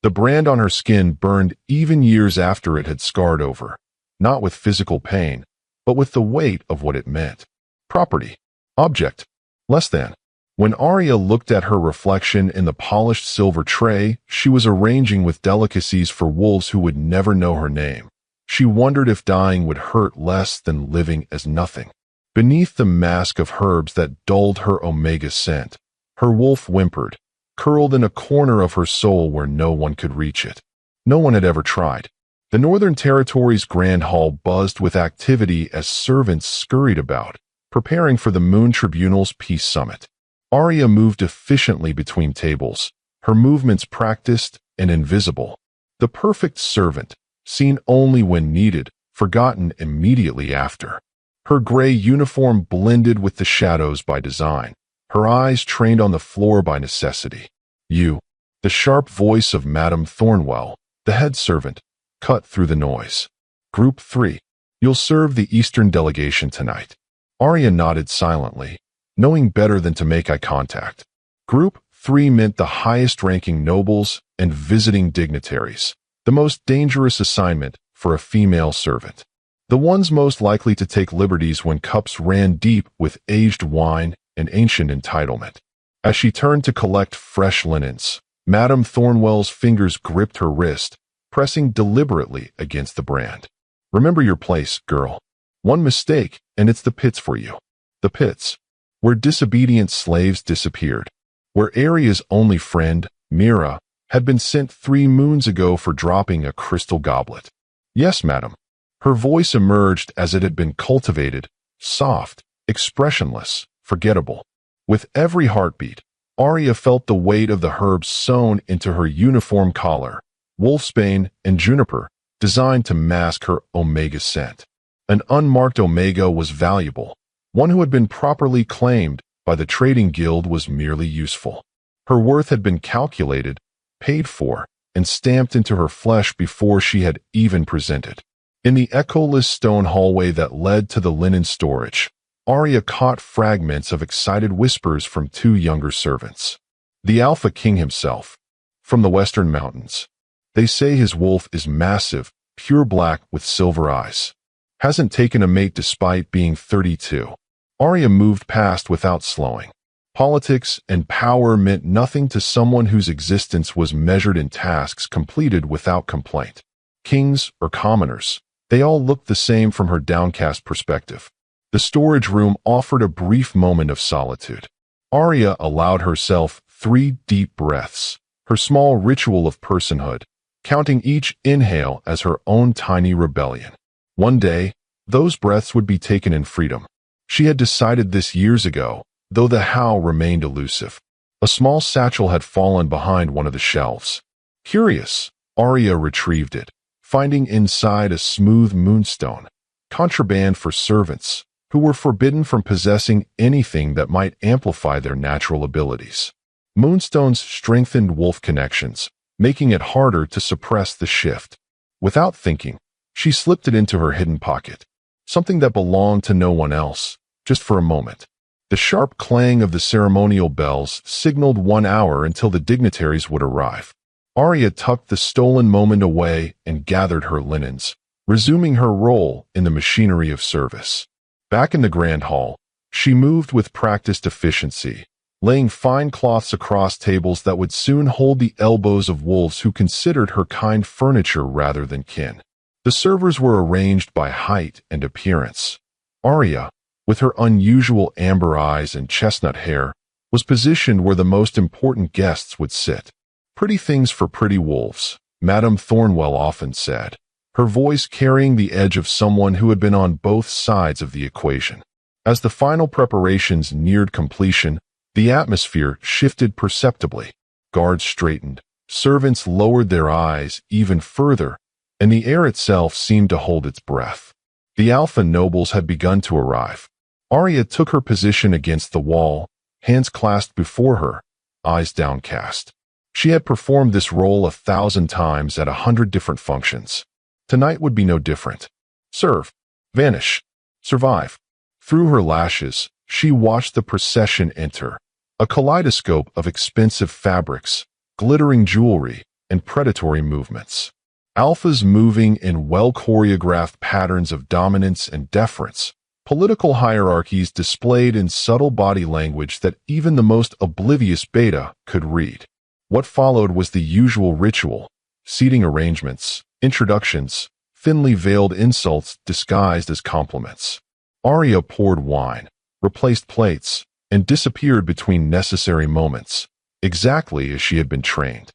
The brand on her skin burned even years after it had scarred over, not with physical pain, but with the weight of what it meant. Property. Object. Less than. When Aria looked at her reflection in the polished silver tray she was arranging with delicacies for wolves who would never know her name, she wondered if dying would hurt less than living as nothing. Beneath the mask of herbs that dulled her omega scent, her wolf whimpered, curled in a corner of her soul where no one could reach it. No one had ever tried. The Northern Territory's Grand Hall buzzed with activity as servants scurried about, preparing for the Moon Tribunal's peace summit. Aria moved efficiently between tables, her movements practiced and invisible. The perfect servant, seen only when needed, forgotten immediately after. Her gray uniform blended with the shadows by design, her eyes trained on the floor by necessity. You, the sharp voice of Madame Thornwell, the head servant, cut through the noise. Group 3. You'll serve the Eastern delegation tonight. Aria nodded silently, knowing better than to make eye contact. Group 3 meant the highest-ranking nobles and visiting dignitaries, the most dangerous assignment for a female servant. The ones most likely to take liberties when cups ran deep with aged wine and ancient entitlement. As she turned to collect fresh linens, Madame Thornwell's fingers gripped her wrist, pressing deliberately against the brand. Remember your place, girl. One mistake, and it's the pits for you. The pits. Where disobedient slaves disappeared. Where Aria's only friend, Mira, had been sent 3 moons ago for dropping a crystal goblet. Yes, madam. Her voice emerged as it had been cultivated, soft, expressionless, forgettable. With every heartbeat, Aria felt the weight of the herbs sewn into her uniform collar, wolfsbane and juniper, designed to mask her omega scent. An unmarked omega was valuable. One who had been properly claimed by the trading guild was merely useful. Her worth had been calculated, paid for, and stamped into her flesh before she had even presented. In the echoless stone hallway that led to the linen storage, Aria caught fragments of excited whispers from 2 younger servants. The Alpha King himself, from the Western Mountains. They say his wolf is massive, pure black with silver eyes. Hasn't taken a mate despite being 32. Aria moved past without slowing. Politics and power meant nothing to someone whose existence was measured in tasks completed without complaint. Kings or commoners, they all looked the same from her downcast perspective. The storage room offered a brief moment of solitude. Aria allowed herself 3 deep breaths, her small ritual of personhood, counting each inhale as her own tiny rebellion. One day, those breaths would be taken in freedom. She had decided this years ago, though the how remained elusive. A small satchel had fallen behind one of the shelves. Curious, Aria retrieved it, finding inside a smooth moonstone, contraband for servants, who were forbidden from possessing anything that might amplify their natural abilities. Moonstones strengthened wolf connections, making it harder to suppress the shift. Without thinking, she slipped it into her hidden pocket, something that belonged to no one else, just for a moment. The sharp clang of the ceremonial bells signaled 1 hour until the dignitaries would arrive. Aria tucked the stolen moment away and gathered her linens, resuming her role in the machinery of service. Back in the Grand Hall, she moved with practiced efficiency, laying fine cloths across tables that would soon hold the elbows of wolves who considered her kind furniture rather than kin. The servers were arranged by height and appearance. Aria, with her unusual amber eyes and chestnut hair, was positioned where the most important guests would sit. Pretty things for pretty wolves, Madame Thornwell often said, her voice carrying the edge of someone who had been on both sides of the equation. As the final preparations neared completion, the atmosphere shifted perceptibly. Guards straightened, servants lowered their eyes even further, and the air itself seemed to hold its breath. The alpha nobles had begun to arrive. Aria took her position against the wall, hands clasped before her, eyes downcast. She had performed this role 1,000 times at 100 different functions. Tonight would be no different. Serve, vanish, survive. Through her lashes, she watched the procession enter, a kaleidoscope of expensive fabrics, glittering jewelry, and predatory movements. Alphas moving in well-choreographed patterns of dominance and deference, political hierarchies displayed in subtle body language that even the most oblivious beta could read. What followed was the usual ritual: seating arrangements, introductions, thinly veiled insults disguised as compliments. Aria poured wine, replaced plates, and disappeared between necessary moments, exactly as she had been trained.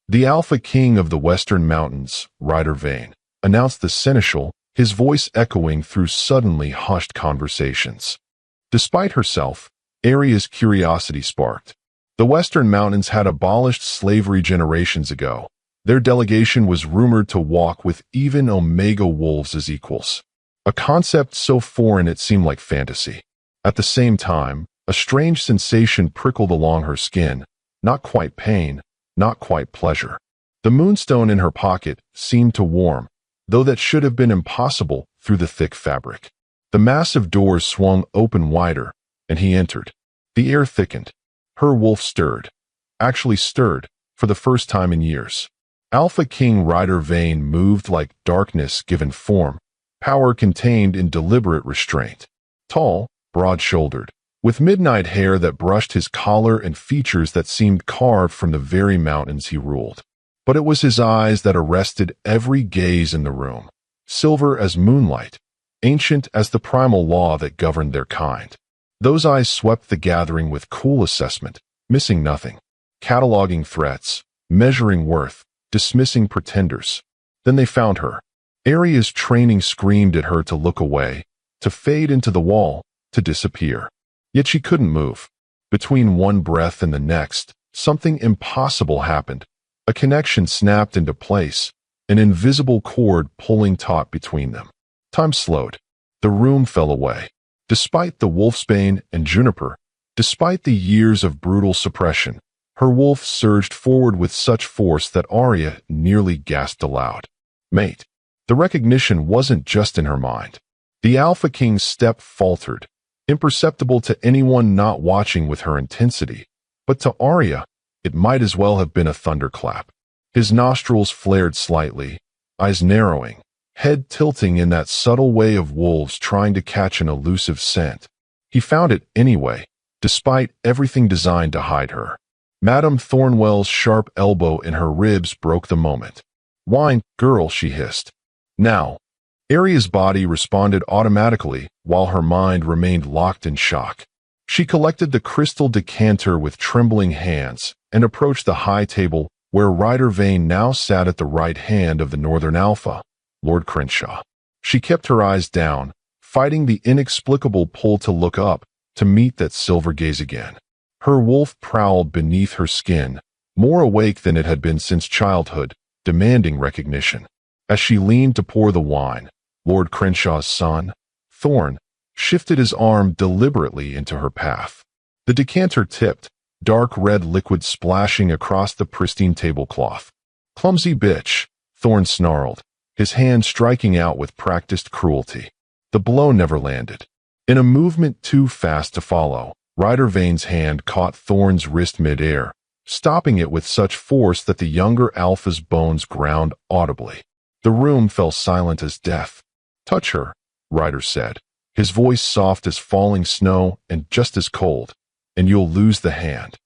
The Alpha King of the Western Mountains, Rhyder Vane, announced the seneschal, his voice echoing through suddenly hushed conversations. Despite herself, Aria's curiosity sparked. The Western Mountains had abolished slavery generations ago. Their delegation was rumored to walk with even Omega wolves as equals, a concept so foreign it seemed like fantasy. At the same time, a strange sensation prickled along her skin, not quite pain, not quite pleasure. The moonstone in her pocket seemed to warm, though that should have been impossible through the thick fabric. The massive doors swung open wider, and he entered. The air thickened. Her wolf stirred. Actually stirred, for the first time in years. Alpha King Rhyder Vane moved like darkness given form, power contained in deliberate restraint. Tall, broad-shouldered, with midnight hair that brushed his collar and features that seemed carved from the very mountains he ruled. But it was his eyes that arrested every gaze in the room, silver as moonlight, ancient as the primal law that governed their kind. Those eyes swept the gathering with cool assessment, missing nothing, cataloging threats, measuring worth, dismissing pretenders. Then they found her. Aria's training screamed at her to look away, to fade into the wall, to disappear. Yet she couldn't move. Between one breath and the next, something impossible happened. A connection snapped into place, an invisible cord pulling taut between them. Time slowed. The room fell away. Despite the wolfsbane and juniper, despite the years of brutal suppression, her wolf surged forward with such force that Aria nearly gasped aloud. Mate. The recognition wasn't just in her mind. The Alpha King's step faltered, imperceptible to anyone not watching with her intensity, but to Aria, it might as well have been a thunderclap. His nostrils flared slightly, eyes narrowing, head tilting in that subtle way of wolves trying to catch an elusive scent. He found it anyway, despite everything designed to hide her. Madame Thornwell's sharp elbow in her ribs broke the moment. "Wine, girl," she hissed. "Now." Aria's body responded automatically, while her mind remained locked in shock. She collected the crystal decanter with trembling hands and approached the high table where Rhyder Vane now sat at the right hand of the Northern Alpha, Lord Crenshaw. She kept her eyes down, fighting the inexplicable pull to look up, to meet that silver gaze again. Her wolf prowled beneath her skin, more awake than it had been since childhood, demanding recognition. As she leaned to pour the wine, Lord Crenshaw's son, Thorn, shifted his arm deliberately into her path. The decanter tipped, dark red liquid splashing across the pristine tablecloth. "Clumsy bitch," Thorn snarled, his hand striking out with practiced cruelty. The blow never landed. In a movement too fast to follow, Rhyder Vane's hand caught Thorn's wrist mid-air, stopping it with such force that the younger Alpha's bones ground audibly. The room fell silent as death. "Touch her," Rhyder said, his voice soft as falling snow and just as cold, "and you'll lose the hand."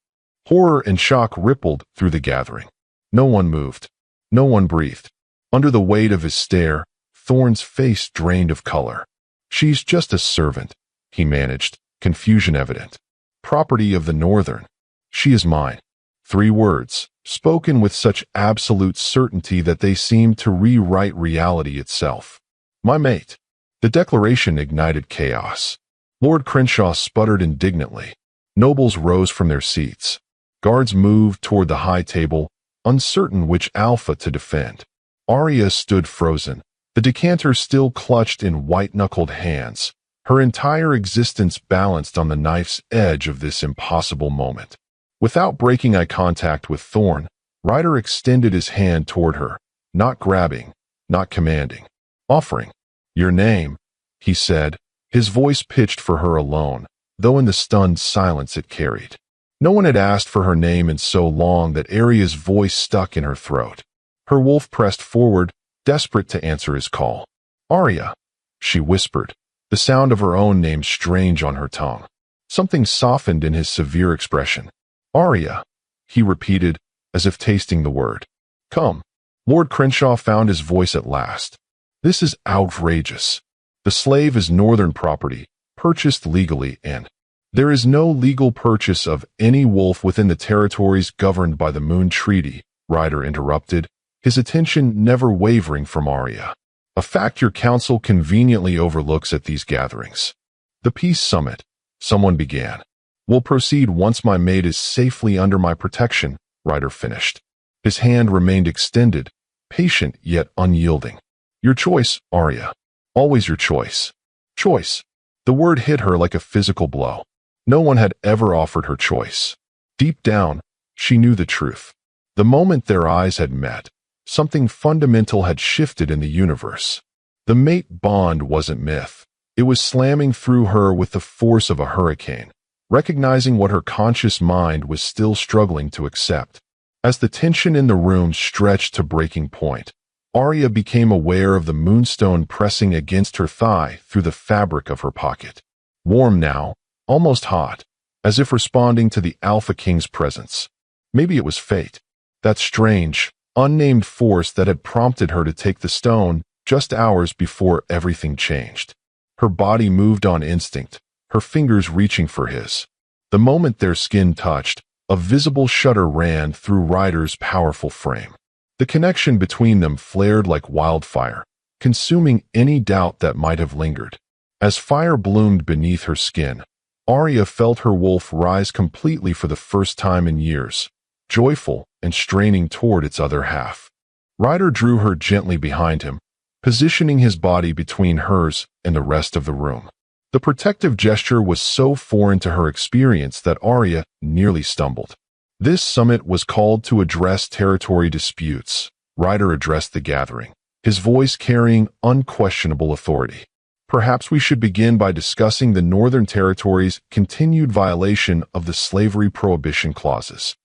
Horror and shock rippled through the gathering. No one moved. No one breathed. Under the weight of his stare, Thorn's face drained of color. "She's just a servant," he managed, confusion evident. "Property of the Northern. She is mine." 3 words, spoken with such absolute certainty that they seemed to rewrite reality itself. "My mate." The declaration ignited chaos. Lord Crenshaw sputtered indignantly. Nobles rose from their seats. Guards moved toward the high table, uncertain which Alpha to defend. Aria stood frozen, the decanter still clutched in white-knuckled hands, her entire existence balanced on the knife's edge of this impossible moment. Without breaking eye contact with Thorn, Rhyder extended his hand toward her, not grabbing, not commanding, offering. "Your name," he said, his voice pitched for her alone, though in the stunned silence it carried. No one had asked for her name in so long that Aria's voice stuck in her throat. Her wolf pressed forward, desperate to answer his call. "Aria," she whispered, the sound of her own name strange on her tongue. Something softened in his severe expression. "Aria," he repeated, as if tasting the word. "Come." Lord Crenshaw found his voice at last. "This is outrageous. The slave is northern property, purchased legally, and there is no legal purchase of any wolf within the territories governed by the Moon Treaty," Ryder interrupted, his attention never wavering from Aria. "A fact your council conveniently overlooks at these gatherings." "The peace summit," someone began, "will proceed once my mate is safely under my protection," Ryder finished. His hand remained extended, patient yet unyielding. "Your choice, Aria. Always your choice." Choice. The word hit her like a physical blow. No one had ever offered her choice. Deep down, she knew the truth. The moment their eyes had met, something fundamental had shifted in the universe. The mate bond wasn't myth. It was slamming through her with the force of a hurricane, recognizing what her conscious mind was still struggling to accept. As the tension in the room stretched to breaking point, Aria became aware of the moonstone pressing against her thigh through the fabric of her pocket. Warm now, almost hot, as if responding to the Alpha King's presence. Maybe it was fate, that strange, unnamed force that had prompted her to take the stone just hours before everything changed. Her body moved on instinct, her fingers reaching for his. The moment their skin touched, a visible shudder ran through Ryder's powerful frame. The connection between them flared like wildfire, consuming any doubt that might have lingered. As fire bloomed beneath her skin, Aria felt her wolf rise completely for the first time in years, joyful and straining toward its other half. Ryder drew her gently behind him, positioning his body between hers and the rest of the room. The protective gesture was so foreign to her experience that Aria nearly stumbled. This summit was called to address territory disputes. Ryder addressed the gathering, his voice carrying unquestionable authority. "Perhaps we should begin by discussing the Northern Territory's continued violation of the slavery prohibition clauses."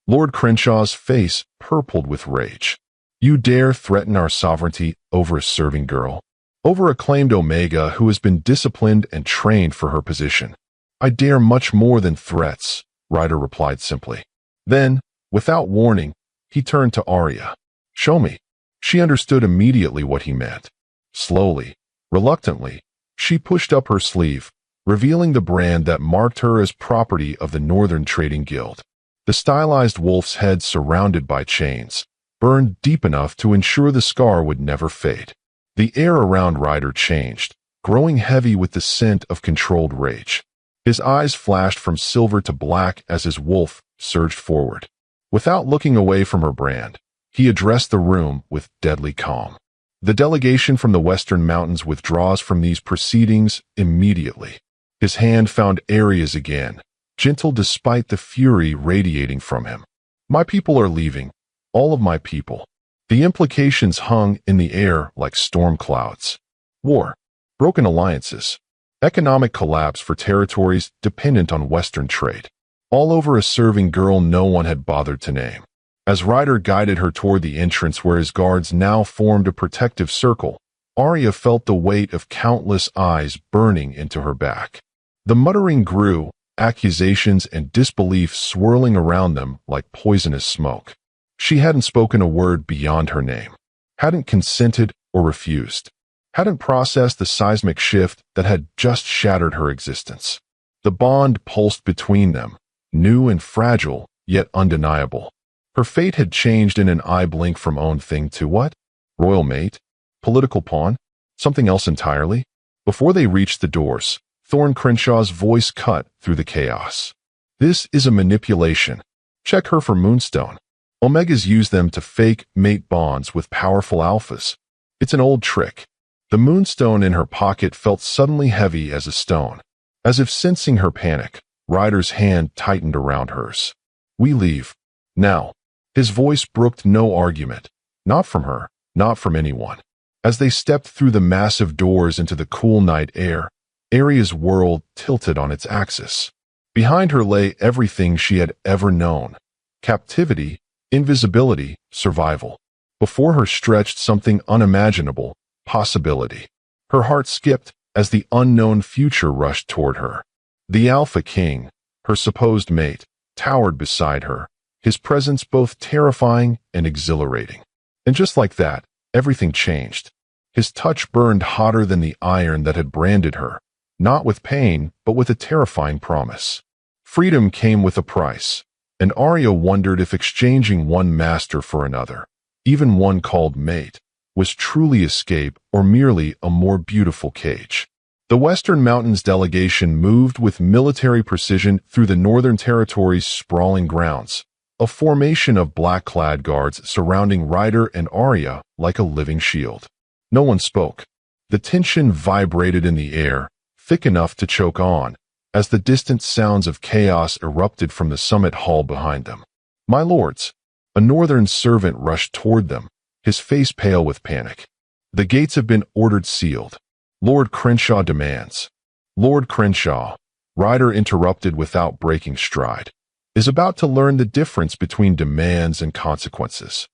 Lord Crenshaw's face purpled with rage. "You dare threaten our sovereignty over a serving girl? Over a claimed Omega who has been disciplined and trained for her position?" "I dare much more than threats," Ryder replied simply. Then, without warning, he turned to Aria. "Show me." She understood immediately what he meant. Slowly, reluctantly, she pushed up her sleeve, revealing the brand that marked her as property of the Northern Trading Guild. The stylized wolf's head surrounded by chains, burned deep enough to ensure the scar would never fade. The air around Ryder changed, growing heavy with the scent of controlled rage. His eyes flashed from silver to black as his wolf surged forward. Without looking away from her brand, he addressed the room with deadly calm. "The delegation from the Western Mountains withdraws from these proceedings immediately." His hand found Aria's again, gentle despite the fury radiating from him. "My people are leaving. All of my people." The implications hung in the air like storm clouds. War, broken alliances, economic collapse for territories dependent on Western trade. All over a serving girl no one had bothered to name. As Ryder guided her toward the entrance where his guards now formed a protective circle, Aria felt the weight of countless eyes burning into her back. The muttering grew, accusations and disbelief swirling around them like poisonous smoke. She hadn't spoken a word beyond her name, hadn't consented or refused, hadn't processed the seismic shift that had just shattered her existence. The bond pulsed between them, new and fragile, yet undeniable. Her fate had changed in an eye blink from own thing to what? Royal mate? Political pawn? Something else entirely? Before they reached the doors, Thorne Crenshaw's voice cut through the chaos. "This is a manipulation. Check her for Moonstone. Omegas use them to fake mate bonds with powerful alphas. It's an old trick." The Moonstone in her pocket felt suddenly heavy as a stone. As if sensing her panic, Ryder's hand tightened around hers. "We leave. Now." His voice brooked no argument. Not from her, not from anyone. As they stepped through the massive doors into the cool night air, Aria's world tilted on its axis. Behind her lay everything she had ever known: captivity, invisibility, survival. Before her stretched something unimaginable: possibility. Her heart skipped as the unknown future rushed toward her. The Alpha King, her supposed mate, towered beside her, his presence both terrifying and exhilarating. And just like that, everything changed. His touch burned hotter than the iron that had branded her, not with pain, but with a terrifying promise. Freedom came with a price, and Aria wondered if exchanging one master for another, even one called mate, was truly escape or merely a more beautiful cage. The Western Mountains delegation moved with military precision through the Northern Territory's sprawling grounds, a formation of black-clad guards surrounding Ryder and Aria like a living shield. No one spoke. The tension vibrated in the air, thick enough to choke on, as the distant sounds of chaos erupted from the summit hall behind them. "My lords," a northern servant rushed toward them, his face pale with panic. "The gates have been ordered sealed. Lord Crenshaw demands." "Lord Crenshaw," Ryder interrupted without breaking stride, "is about to learn the difference between demands and consequences."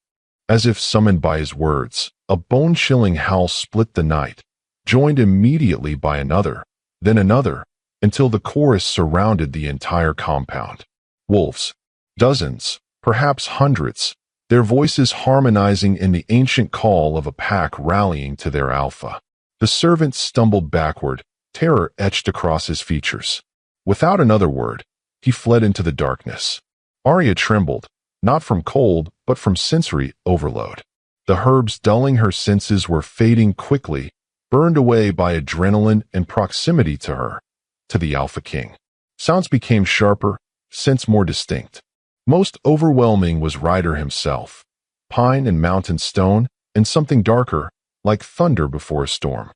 As if summoned by his words, a bone-chilling howl split the night, joined immediately by another, then another, until the chorus surrounded the entire compound. Wolves. Dozens, perhaps hundreds, their voices harmonizing in the ancient call of a pack rallying to their alpha. The servant stumbled backward, terror etched across his features. Without another word, he fled into the darkness. Aria trembled, not from cold, but from sensory overload. The herbs dulling her senses were fading quickly, burned away by adrenaline and proximity to her, to the Alpha King. Sounds became sharper, scents more distinct. Most overwhelming was Ryder himself, pine and mountain stone, and something darker, like thunder before a storm.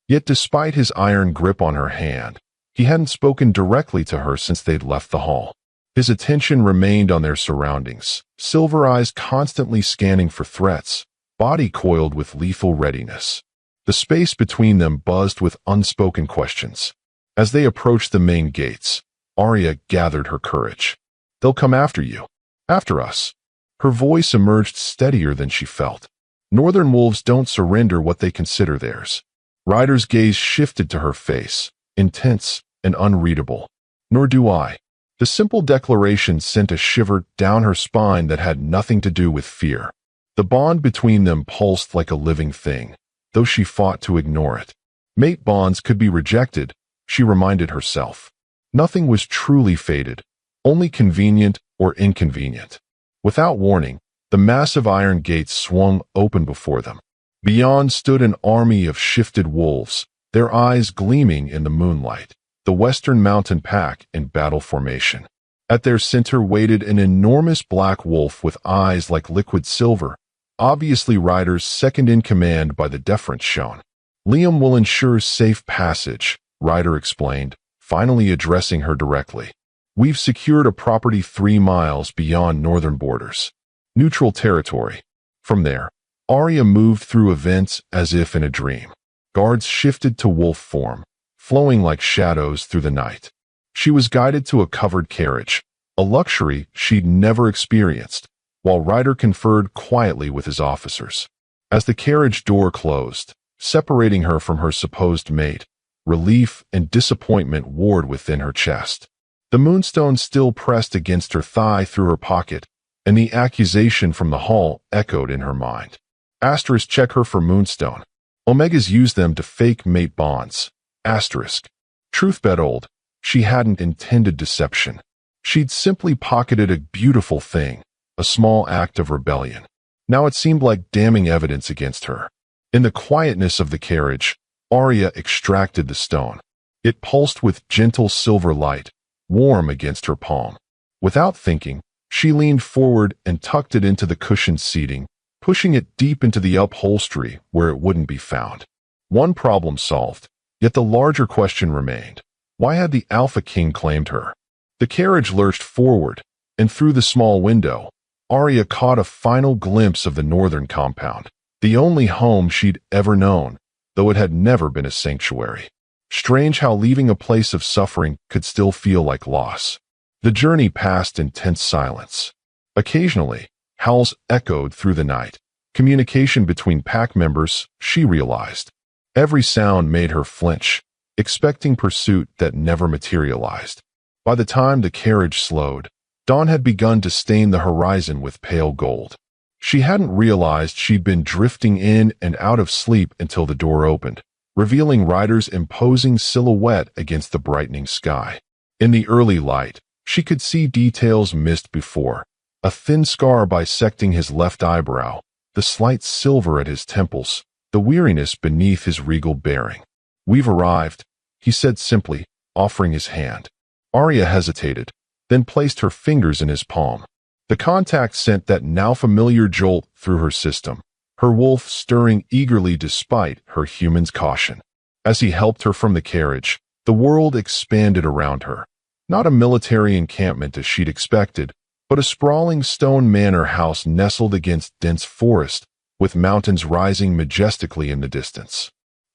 Yet despite his iron grip on her hand, he hadn't spoken directly to her since they'd left the hall. His attention remained on their surroundings, silver eyes constantly scanning for threats, body coiled with lethal readiness. The space between them buzzed with unspoken questions. As they approached the main gates, Aria gathered her courage. "They'll come after you. After us." Her voice emerged steadier than she felt. "Northern wolves don't surrender what they consider theirs." Ryder's gaze shifted to her face, intense and unreadable. "Nor do I." The simple declaration sent a shiver down her spine that had nothing to do with fear. The bond between them pulsed like a living thing, though she fought to ignore it. Mate bonds could be rejected, she reminded herself. Nothing was truly fated, only convenient or inconvenient. Without warning, the massive iron gates swung open before them. Beyond stood an army of shifted wolves, their eyes gleaming in the moonlight, the Western Mountain Pack in battle formation. At their center waited an enormous black wolf with eyes like liquid silver, obviously Ryder's second-in-command by the deference shown. "Liam will ensure safe passage," Ryder explained, finally addressing her directly. "We've secured a property 3 miles beyond northern borders. Neutral territory." From there, Aria moved through events as if in a dream. Guards shifted to wolf form, flowing like shadows through the night. She was guided to a covered carriage, a luxury she'd never experienced, while Ryder conferred quietly with his officers. As the carriage door closed, separating her from her supposed mate, relief and disappointment warred within her chest. The moonstone still pressed against her thigh through her pocket, and the accusation from the hall echoed in her mind. Asterisk, check her for moonstone. Omegas use them to fake mate bonds. Asterisk. Truth be told, she hadn't intended deception. She'd simply pocketed a beautiful thing, a small act of rebellion. Now it seemed like damning evidence against her. In the quietness of the carriage, Aria extracted the stone. It pulsed with gentle silver light, warm against her palm. Without thinking, she leaned forward and tucked it into the cushioned seating, pushing it deep into the upholstery where it wouldn't be found. One problem solved, yet the larger question remained. Why had the Alpha King claimed her? The carriage lurched forward, and through the small window, Aria caught a final glimpse of the northern compound, the only home she'd ever known, though it had never been a sanctuary. Strange how leaving a place of suffering could still feel like loss. The journey passed in tense silence. Occasionally, howls echoed through the night. Communication between pack members, she realized. Every sound made her flinch, expecting pursuit that never materialized. By the time the carriage slowed, dawn had begun to stain the horizon with pale gold. She hadn't realized she'd been drifting in and out of sleep until the door opened, revealing Ryder's imposing silhouette against the brightening sky. In the early light, she could see details missed before: a thin scar bisecting his left eyebrow, the slight silver at his temples, the weariness beneath his regal bearing. "We've arrived," he said simply, offering his hand. Aria hesitated, then placed her fingers in his palm. The contact sent that now familiar jolt through her system, her wolf stirring eagerly despite her human's caution. As he helped her from the carriage, the world expanded around her. Not a military encampment as she'd expected, but a sprawling stone manor house nestled against dense forest, with mountains rising majestically in the distance.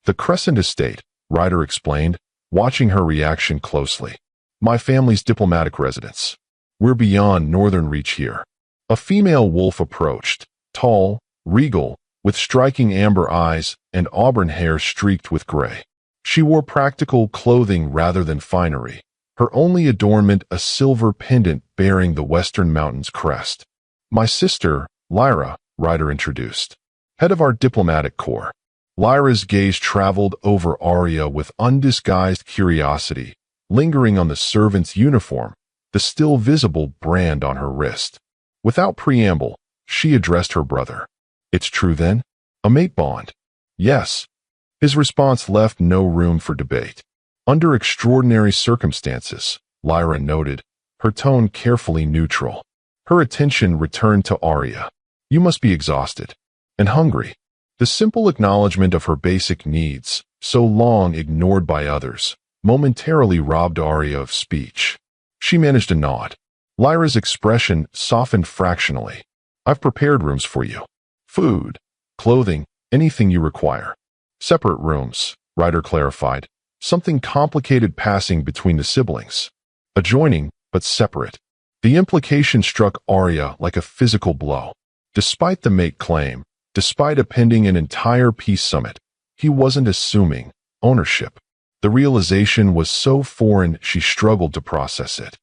"The Crescent Estate," Ryder explained, watching her reaction closely. "My family's diplomatic residence. We're beyond northern reach here." A female wolf approached, tall, regal, with striking amber eyes and auburn hair streaked with gray. She wore practical clothing rather than finery, her only adornment a silver pendant bearing the Western Mountains crest. "My sister, Lyra," Ryder introduced, "head of our diplomatic corps." Lyra's gaze traveled over Aria with undisguised curiosity, lingering on the servant's uniform, the still visible brand on her wrist. Without preamble, she addressed her brother. "It's true then? A mate bond?" "Yes." His response left no room for debate. "Under extraordinary circumstances," Lyra noted, her tone carefully neutral. Her attention returned to Aria. "You must be exhausted. And hungry." The simple acknowledgement of her basic needs, so long ignored by others, momentarily robbed Aria of speech. She managed a nod. Lyra's expression softened fractionally. "I've prepared rooms for you. Food, clothing, anything you require." "Separate rooms," Ryder clarified, something complicated passing between the siblings. Adjoining, but separate. The implication struck Aria like a physical blow. Despite the mate claim, despite appending an entire peace summit, he wasn't assuming ownership. The realization was so foreign she struggled to process it.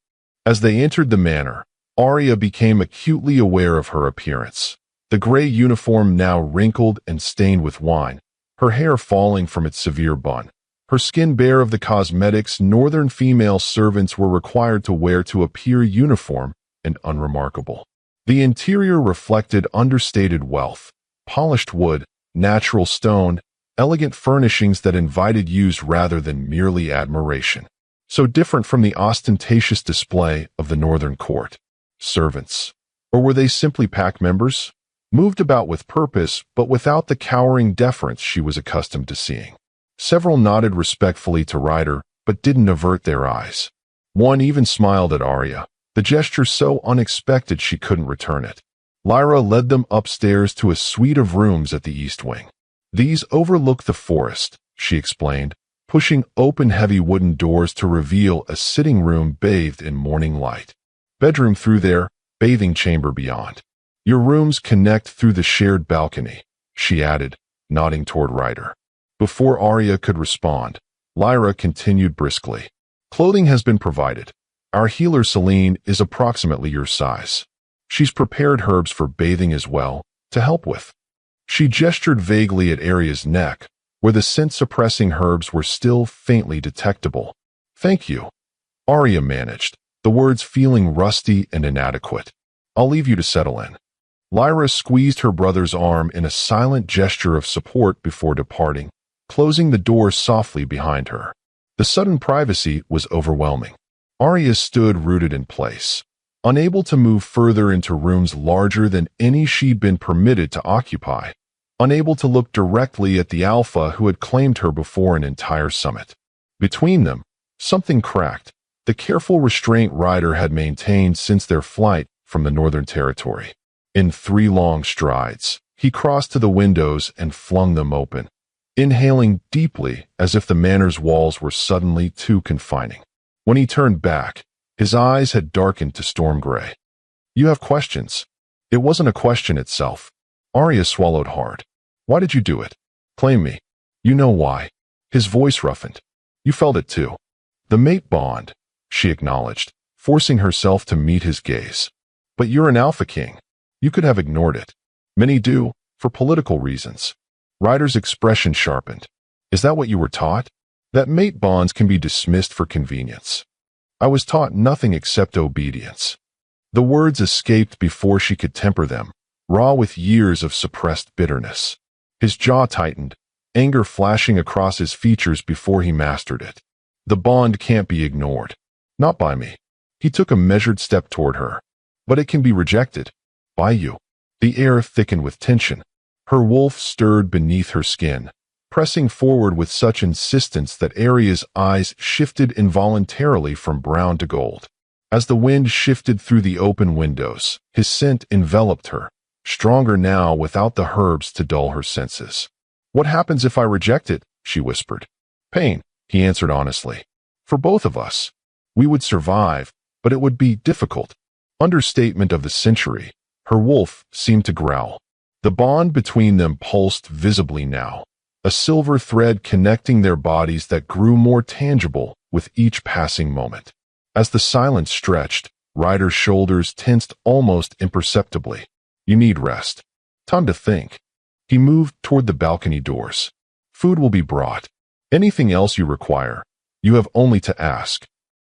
As they entered the manor, Aria became acutely aware of her appearance. The gray uniform now wrinkled and stained with wine, her hair falling from its severe bun, her skin bare of the cosmetics northern female servants were required to wear to appear uniform and unremarkable. The interior reflected understated wealth, polished wood, natural stone, elegant furnishings that invited use rather than merely admiration. So different from the ostentatious display of the northern court. Servants. Or were they simply pack members? Moved about with purpose, but without the cowering deference she was accustomed to seeing. Several nodded respectfully to Ryder, but didn't avert their eyes. One even smiled at Aria, the gesture so unexpected she couldn't return it. Lyra led them upstairs to a suite of rooms at the east wing. "These overlook the forest," she explained, pushing open heavy wooden doors to reveal a sitting room bathed in morning light. "Bedroom through there, bathing chamber beyond. Your rooms connect through the shared balcony," she added, nodding toward Ryder. Before Aria could respond, Lyra continued briskly. "Clothing has been provided. Our healer Celine is approximately your size. She's prepared herbs for bathing as well, to help with." She gestured vaguely at Aria's neck, where the scent-suppressing herbs were still faintly detectable. "Thank you," Aria managed, the words feeling rusty and inadequate. "I'll leave you to settle in." Lyra squeezed her brother's arm in a silent gesture of support before departing, closing the door softly behind her. The sudden privacy was overwhelming. Aria stood rooted in place, unable to move further into rooms larger than any she'd been permitted to occupy, unable to look directly at the Alpha who had claimed her before an entire summit. Between them, something cracked, the careful restraint Ryder had maintained since their flight from the Northern Territory. In 3 long strides, he crossed to the windows and flung them open, inhaling deeply as if the manor's walls were suddenly too confining. When he turned back, his eyes had darkened to storm gray. "You have questions." It wasn't a question itself. Aria swallowed hard. "Why did you do it? Claim me. You know why." His voice roughened. "You felt it too." "The mate bond," she acknowledged, forcing herself to meet his gaze. "But you're an Alpha King. You could have ignored it. Many do, for political reasons." Ryder's expression sharpened. "Is that what you were taught? That mate bonds can be dismissed for convenience?" "I was taught nothing except obedience." The words escaped before she could temper them, raw with years of suppressed bitterness. His jaw tightened, anger flashing across his features before he mastered it. "The bond can't be ignored. Not by me." He took a measured step toward her. "But it can be rejected. By you." The air thickened with tension. Her wolf stirred beneath her skin, pressing forward with such insistence that Aria's eyes shifted involuntarily from brown to gold. As the wind shifted through the open windows, his scent enveloped her, stronger now without the herbs to dull her senses. "What happens if I reject it?" she whispered. "Pain," he answered honestly. "For both of us. We would survive, but it would be difficult." Understatement of the century. Her wolf seemed to growl. The bond between them pulsed visibly now, a silver thread connecting their bodies that grew more tangible with each passing moment. As the silence stretched, Ryder's shoulders tensed almost imperceptibly. "You need rest. Time to think." He moved toward the balcony doors. "Food will be brought. Anything else you require, you have only to ask."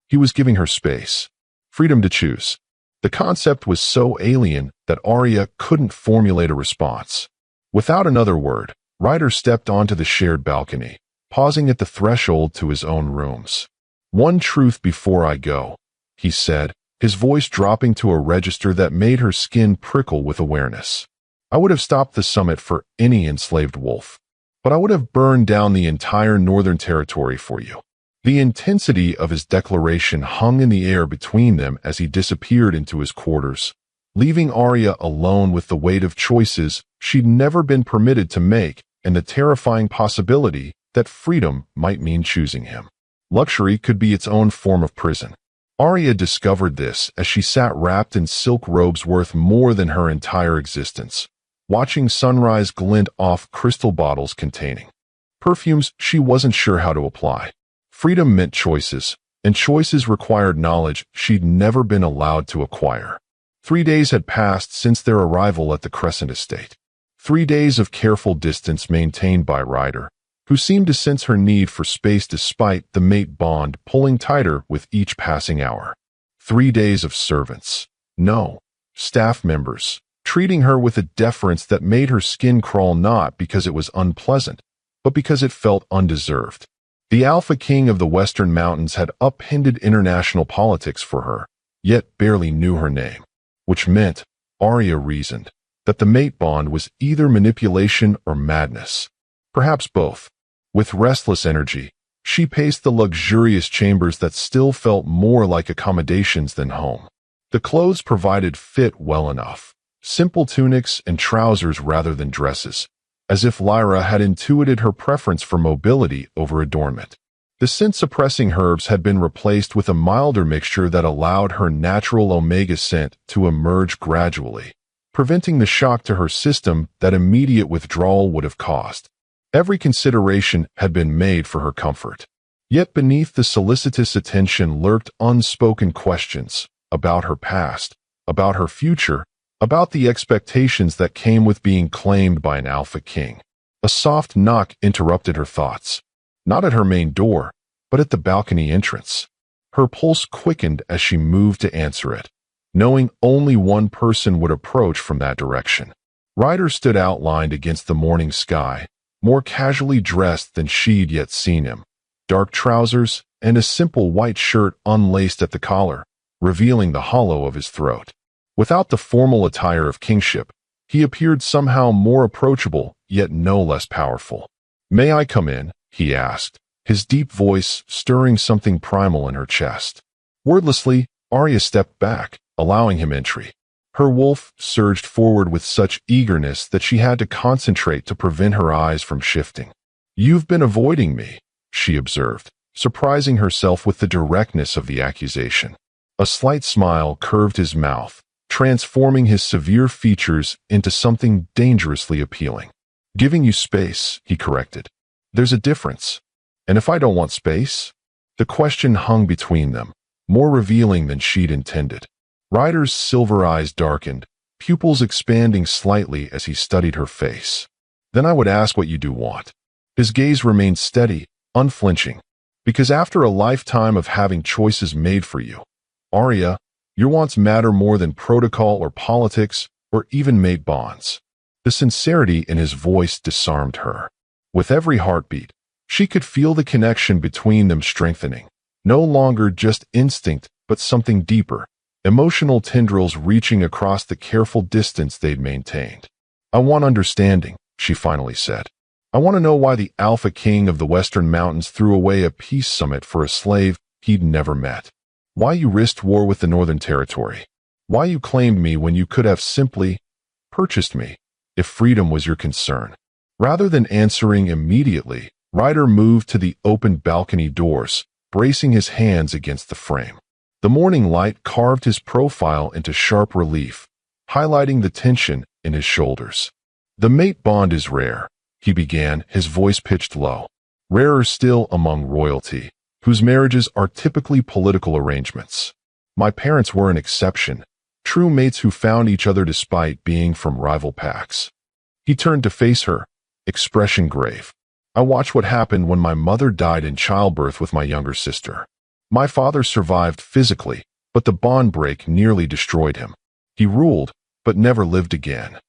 He was giving her space, freedom to choose. The concept was so alien that Aria couldn't formulate a response. Without another word, Ryder stepped onto the shared balcony, pausing at the threshold to his own rooms. "One truth before I go," he said, his voice dropping to a register that made her skin prickle with awareness. "I would have stopped the summit for any enslaved wolf, but I would have burned down the entire Northern Territory for you." The intensity of his declaration hung in the air between them as he disappeared into his quarters, leaving Aria alone with the weight of choices she'd never been permitted to make and the terrifying possibility that freedom might mean choosing him. Luxury could be its own form of prison. Aria discovered this as she sat wrapped in silk robes worth more than her entire existence, watching sunrise glint off crystal bottles containing perfumes she wasn't sure how to apply. Freedom meant choices, and choices required knowledge she'd never been allowed to acquire. 3 days had passed since their arrival at the Crescent Estate. 3 days of careful distance maintained by Ryder, who seemed to sense her need for space despite the mate bond pulling tighter with each passing hour. 3 days of servants, no, staff members, treating her with a deference that made her skin crawl not because it was unpleasant, but because it felt undeserved. The Alpha King of the Western Mountains had upended international politics for her, yet barely knew her name, which meant, Aria reasoned, that the mate bond was either manipulation or madness. Perhaps both. With restless energy, she paced the luxurious chambers that still felt more like accommodations than home. The clothes provided fit well enough, simple tunics and trousers rather than dresses, as if Lyra had intuited her preference for mobility over adornment. The scent-suppressing herbs had been replaced with a milder mixture that allowed her natural omega scent to emerge gradually, preventing the shock to her system that immediate withdrawal would have caused. Every consideration had been made for her comfort. Yet beneath the solicitous attention lurked unspoken questions about her past, about her future, about the expectations that came with being claimed by an Alpha King. A soft knock interrupted her thoughts, not at her main door, but at the balcony entrance. Her pulse quickened as she moved to answer it, knowing only one person would approach from that direction. Ryder stood outlined against the morning sky, more casually dressed than she'd yet seen him. Dark trousers and a simple white shirt unlaced at the collar, revealing the hollow of his throat. Without the formal attire of kingship, he appeared somehow more approachable, yet no less powerful. "May I come in?" he asked, his deep voice stirring something primal in her chest. Wordlessly, Aria stepped back, allowing him entry. Her wolf surged forward with such eagerness that she had to concentrate to prevent her eyes from shifting. "You've been avoiding me," she observed, surprising herself with the directness of the accusation. A slight smile curved his mouth, transforming his severe features into something dangerously appealing. "Giving you space," he corrected. "There's a difference. And if I don't want space?" The question hung between them, more revealing than she'd intended. Ryder's silver eyes darkened, pupils expanding slightly as he studied her face. "Then I would ask what you do want." His gaze remained steady, unflinching. "Because after a lifetime of having choices made for you, Aria, your wants matter more than protocol or politics or even mate bonds." The sincerity in his voice disarmed her. With every heartbeat, she could feel the connection between them strengthening, no longer just instinct but something deeper, emotional tendrils reaching across the careful distance they'd maintained. "I want understanding," she finally said. "I want to know why the Alpha King of the Western Mountains threw away a peace summit for a slave he'd never met. Why you risked war with the Northern Territory. Why you claimed me when you could have simply purchased me, if freedom was your concern." Rather than answering immediately, Ryder moved to the open balcony doors, bracing his hands against the frame. The morning light carved his profile into sharp relief, highlighting the tension in his shoulders. "The mate bond is rare," he began, his voice pitched low. "Rarer still among royalty, whose marriages are typically political arrangements. My parents were an exception, true mates who found each other despite being from rival packs." He turned to face her, expression grave. "I watched what happened when my mother died in childbirth with my younger sister. My father survived physically, but the bond break nearly destroyed him. He ruled, but never lived again."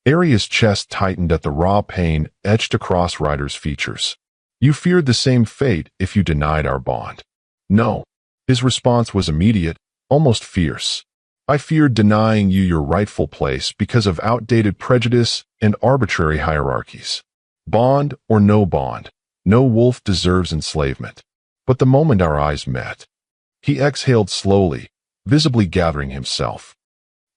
Aria's chest tightened at the raw pain etched across Ryder's features. "You feared the same fate if you denied our bond." "No." His response was immediate, almost fierce. "I feared denying you your rightful place because of outdated prejudice and arbitrary hierarchies. Bond or no bond, no wolf deserves enslavement." But the moment our eyes met, he exhaled slowly, visibly gathering himself.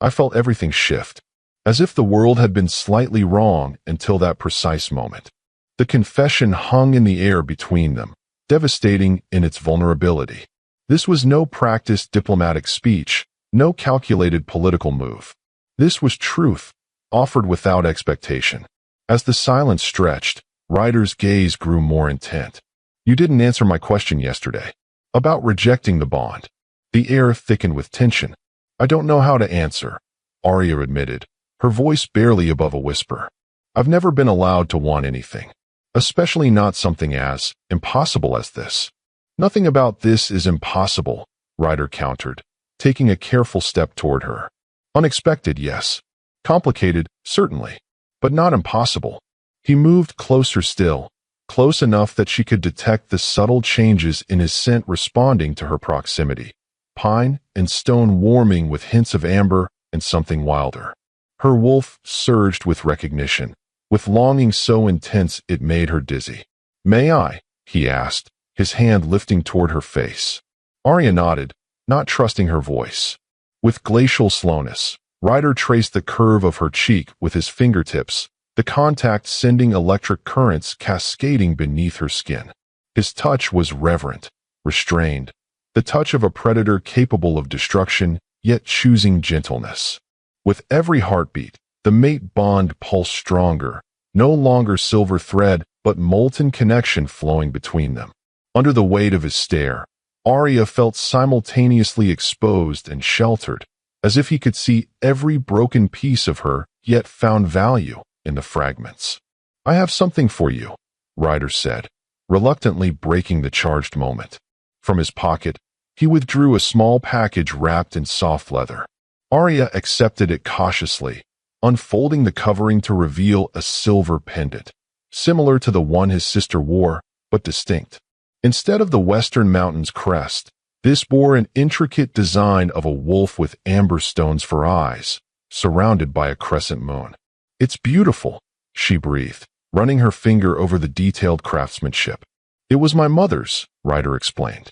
I felt everything shift, as if the world had been slightly wrong until that precise moment. The confession hung in the air between them, devastating in its vulnerability. This was no practiced diplomatic speech, no calculated political move. This was truth, offered without expectation. As the silence stretched, Ryder's gaze grew more intent. "You didn't answer my question yesterday. About rejecting the bond." The air thickened with tension. "I don't know how to answer," Aria admitted, her voice barely above a whisper. "I've never been allowed to want anything, especially not something as impossible as this." "Nothing about this is impossible," Ryder countered, taking a careful step toward her. "Unexpected, yes. Complicated, certainly. But not impossible." He moved closer still, close enough that she could detect the subtle changes in his scent responding to her proximity. Pine and stone warming with hints of amber and something wilder. Her wolf surged with recognition, with longing so intense it made her dizzy. "May I?" he asked, his hand lifting toward her face. Aria nodded, not trusting her voice. With glacial slowness, Ryder traced the curve of her cheek with his fingertips, the contact sending electric currents cascading beneath her skin. His touch was reverent, restrained, the touch of a predator capable of destruction, yet choosing gentleness. With every heartbeat, the mate bond pulsed stronger, no longer silver thread, but molten connection flowing between them. Under the weight of his stare, Aria felt simultaneously exposed and sheltered, as if he could see every broken piece of her, yet found value in the fragments. "I have something for you," Ryder said, reluctantly breaking the charged moment. From his pocket, he withdrew a small package wrapped in soft leather. Aria accepted it cautiously, unfolding the covering to reveal a silver pendant, similar to the one his sister wore, but distinct. Instead of the Western Mountains crest, this bore an intricate design of a wolf with amber stones for eyes, surrounded by a crescent moon. "It's beautiful," she breathed, running her finger over the detailed craftsmanship. "It was my mother's," Ryder explained.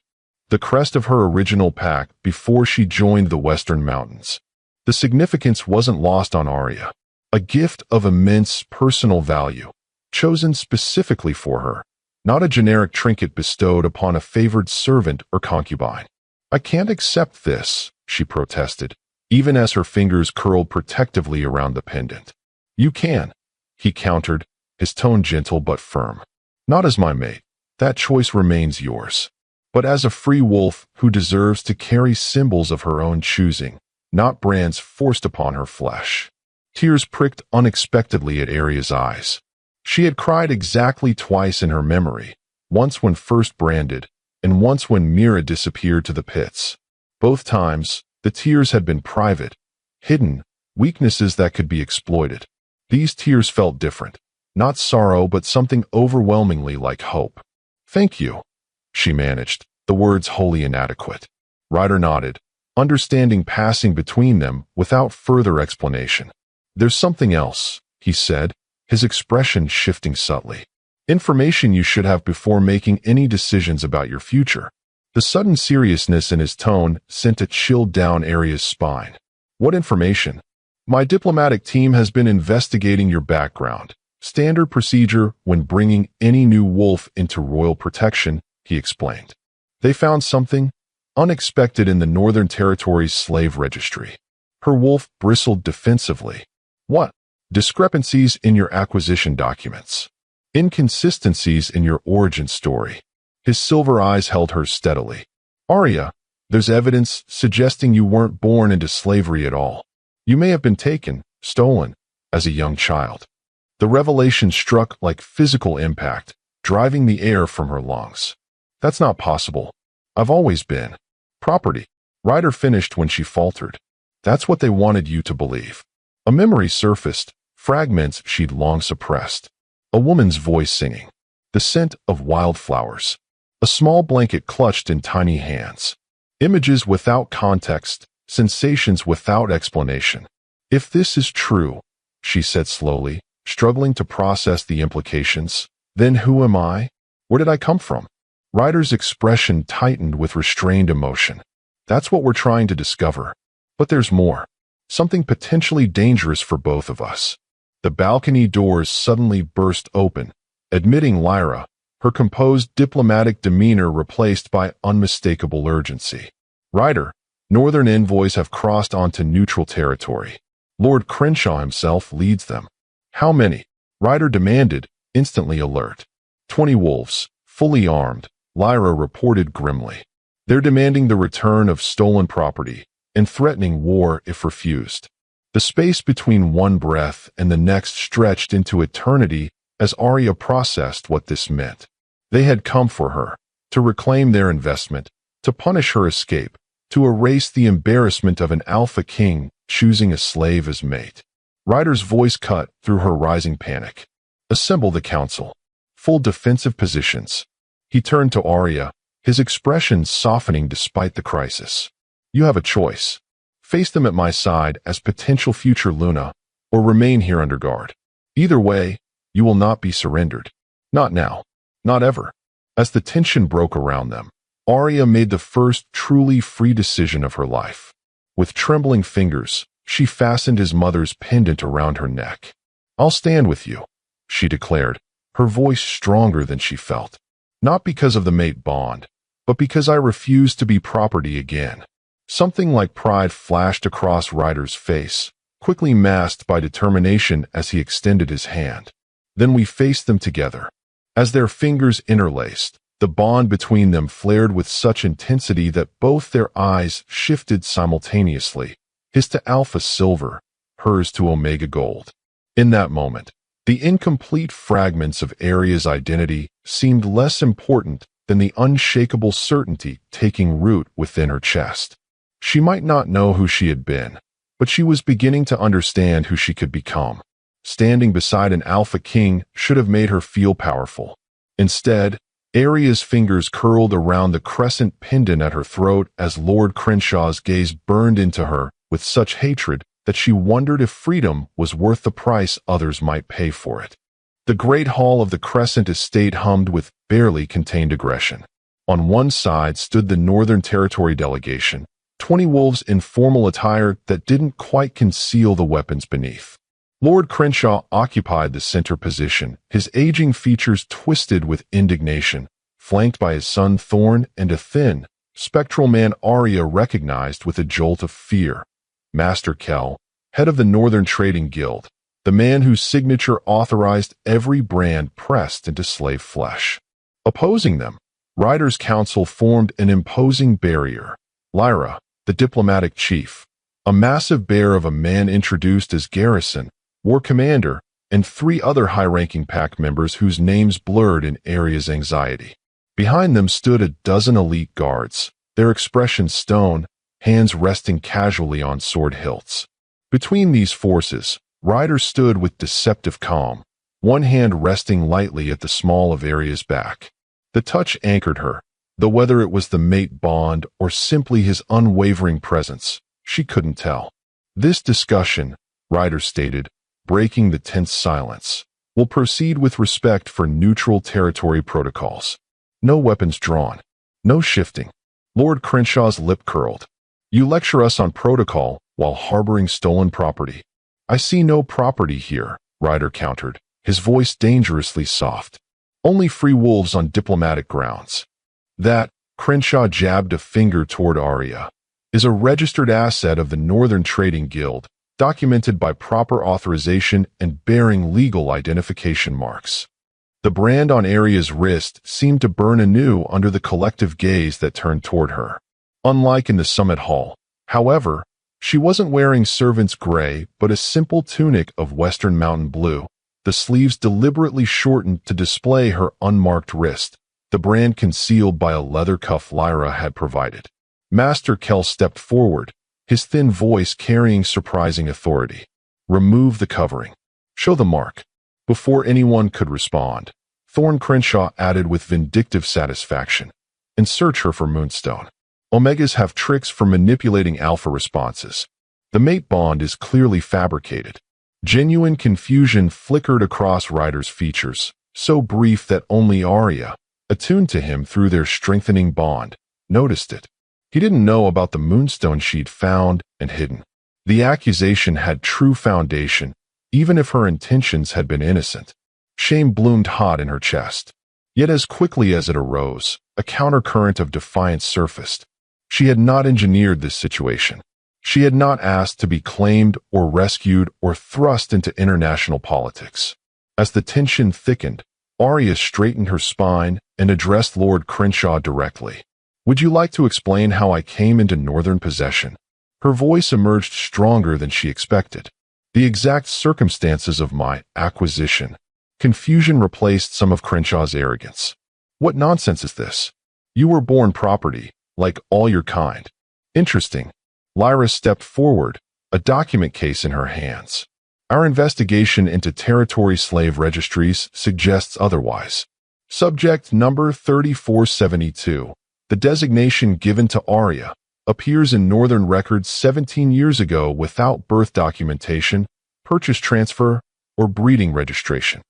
"The crest of her original pack before she joined the Western Mountains." The significance wasn't lost on Aria. A gift of immense personal value, chosen specifically for her, not a generic trinket bestowed upon a favored servant or concubine. "I can't accept this," she protested, even as her fingers curled protectively around the pendant. "You can," he countered, his tone gentle but firm. "Not as my mate. That choice remains yours. But as a free wolf who deserves to carry symbols of her own choosing, not brands forced upon her flesh." Tears pricked unexpectedly at Aria's eyes. She had cried exactly twice in her memory, once when first branded, and once when Mira disappeared to the pits. Both times, the tears had been private, hidden, weaknesses that could be exploited. These tears felt different, not sorrow but something overwhelmingly like hope. "Thank you," she managed, the words wholly inadequate. Ryder nodded, understanding passing between them without further explanation. "There's something else," he said, his expression shifting subtly. "Information you should have before making any decisions about your future." The sudden seriousness in his tone sent a chill down Aria's spine. "What information?" "My diplomatic team has been investigating your background. Standard procedure when bringing any new wolf into royal protection," he explained. "They found something unexpected in the Northern Territory's slave registry." Her wolf bristled defensively. "What?" "Discrepancies in your acquisition documents. Inconsistencies in your origin story." His silver eyes held hers steadily. "Aria, there's evidence suggesting you weren't born into slavery at all. You may have been taken, stolen, as a young child." The revelation struck like physical impact, driving the air from her lungs. "That's not possible. I've always been property." Ryder finished when she faltered. "That's what they wanted you to believe." A memory surfaced, fragments she'd long suppressed. A woman's voice singing. The scent of wildflowers. A small blanket clutched in tiny hands. Images without context, sensations without explanation. "If this is true," she said slowly, struggling to process the implications, "then who am I? Where did I come from?" Ryder's expression tightened with restrained emotion. "That's what we're trying to discover. But there's more. Something potentially dangerous for both of us." The balcony doors suddenly burst open, admitting Lyra, her composed diplomatic demeanor replaced by unmistakable urgency. "Ryder, Northern envoys have crossed onto neutral territory. Lord Crenshaw himself leads them." "How many?" Ryder demanded, instantly alert. 20 wolves, fully armed," Lyra reported grimly. "They're demanding the return of stolen property and threatening war if refused." The space between one breath and the next stretched into eternity as Aria processed what this meant. They had come for her, to reclaim their investment, to punish her escape, to erase the embarrassment of an Alpha King choosing a slave as mate. Ryder's voice cut through her rising panic. "Assemble the council. Full defensive positions." He turned to Aria, his expression softening despite the crisis. "You have a choice. Face them at my side as potential future Luna, or remain here under guard. Either way, you will not be surrendered. Not now. Not ever." As the tension broke around them, Aria made the first truly free decision of her life. With trembling fingers, she fastened his mother's pendant around her neck. "I'll stand with you," she declared, her voice stronger than she felt. "Not because of the mate bond, but because I refuse to be property again." Something like pride flashed across Ryder's face, quickly masked by determination as he extended his hand. "Then we faced them together." As their fingers interlaced, the bond between them flared with such intensity that both their eyes shifted simultaneously, his to Alpha Silver, hers to Omega Gold. In that moment, the incomplete fragments of Aria's identity seemed less important than the unshakable certainty taking root within her chest. She might not know who she had been, but she was beginning to understand who she could become. Standing beside an Alpha King should have made her feel powerful. Instead, Aria's fingers curled around the crescent pendant at her throat as Lord Crenshaw's gaze burned into her with such hatred that she wondered if freedom was worth the price others might pay for it. The great hall of the Crescent estate hummed with barely contained aggression. On one side stood the Northern Territory delegation, 20 wolves in formal attire that didn't quite conceal the weapons beneath. Lord Crenshaw occupied the center position, his aging features twisted with indignation, flanked by his son Thorn and a thin, spectral man Aria recognized with a jolt of fear. Master Kell, head of the Northern Trading Guild, the man whose signature authorized every brand pressed into slave flesh. Opposing them, Ryder's Council formed an imposing barrier. Lyra, the diplomatic chief, a massive bear of a man introduced as Garrison, war commander, and 3 other high-ranking pack members whose names blurred in Aria's anxiety. Behind them stood a dozen elite guards, their expressions stone, hands resting casually on sword hilts. Between these forces, Ryder stood with deceptive calm, one hand resting lightly at the small of Aria's back. The touch anchored her, though whether it was the mate bond or simply his unwavering presence, she couldn't tell. This discussion, Ryder stated, breaking the tense silence, will proceed with respect for neutral territory protocols. No weapons drawn. No shifting. Lord Crenshaw's lip curled. You lecture us on protocol while harboring stolen property. I see no property here, Ryder countered, his voice dangerously soft. Only free wolves on diplomatic grounds. That, Crenshaw jabbed a finger toward Aria, is a registered asset of the Northern Trading Guild, documented by proper authorization and bearing legal identification marks. The brand on Aria's wrist seemed to burn anew under the collective gaze that turned toward her. Unlike in the summit hall, however, she wasn't wearing servant's gray but a simple tunic of western mountain blue, the sleeves deliberately shortened to display her unmarked wrist, the brand concealed by a leather cuff Lyra had provided. Master Kell stepped forward, his thin voice carrying surprising authority. Remove the covering. Show the mark. Before anyone could respond, Thorn Crenshaw added with vindictive satisfaction, and search her for Moonstone. Omegas have tricks for manipulating alpha responses. The mate bond is clearly fabricated. Genuine confusion flickered across Ryder's features, so brief that only Aria, attuned to him through their strengthening bond, noticed it. He didn't know about the Moonstone she'd found and hidden. The accusation had true foundation, even if her intentions had been innocent. Shame bloomed hot in her chest. Yet as quickly as it arose, a countercurrent of defiance surfaced. She had not engineered this situation. She had not asked to be claimed or rescued or thrust into international politics. As the tension thickened, Aria straightened her spine and addressed Lord Crenshaw directly. Would you like to explain how I came into Northern possession? Her voice emerged stronger than she expected. The exact circumstances of my acquisition. Confusion replaced some of Crenshaw's arrogance. What nonsense is this? You were born property, like all your kind. Interesting. Lyra stepped forward, a document case in her hands. Our investigation into territory slave registries suggests otherwise. Subject number 3472. The designation given to Aria appears in Northern records 17 years ago without birth documentation, purchase transfer, or breeding registration.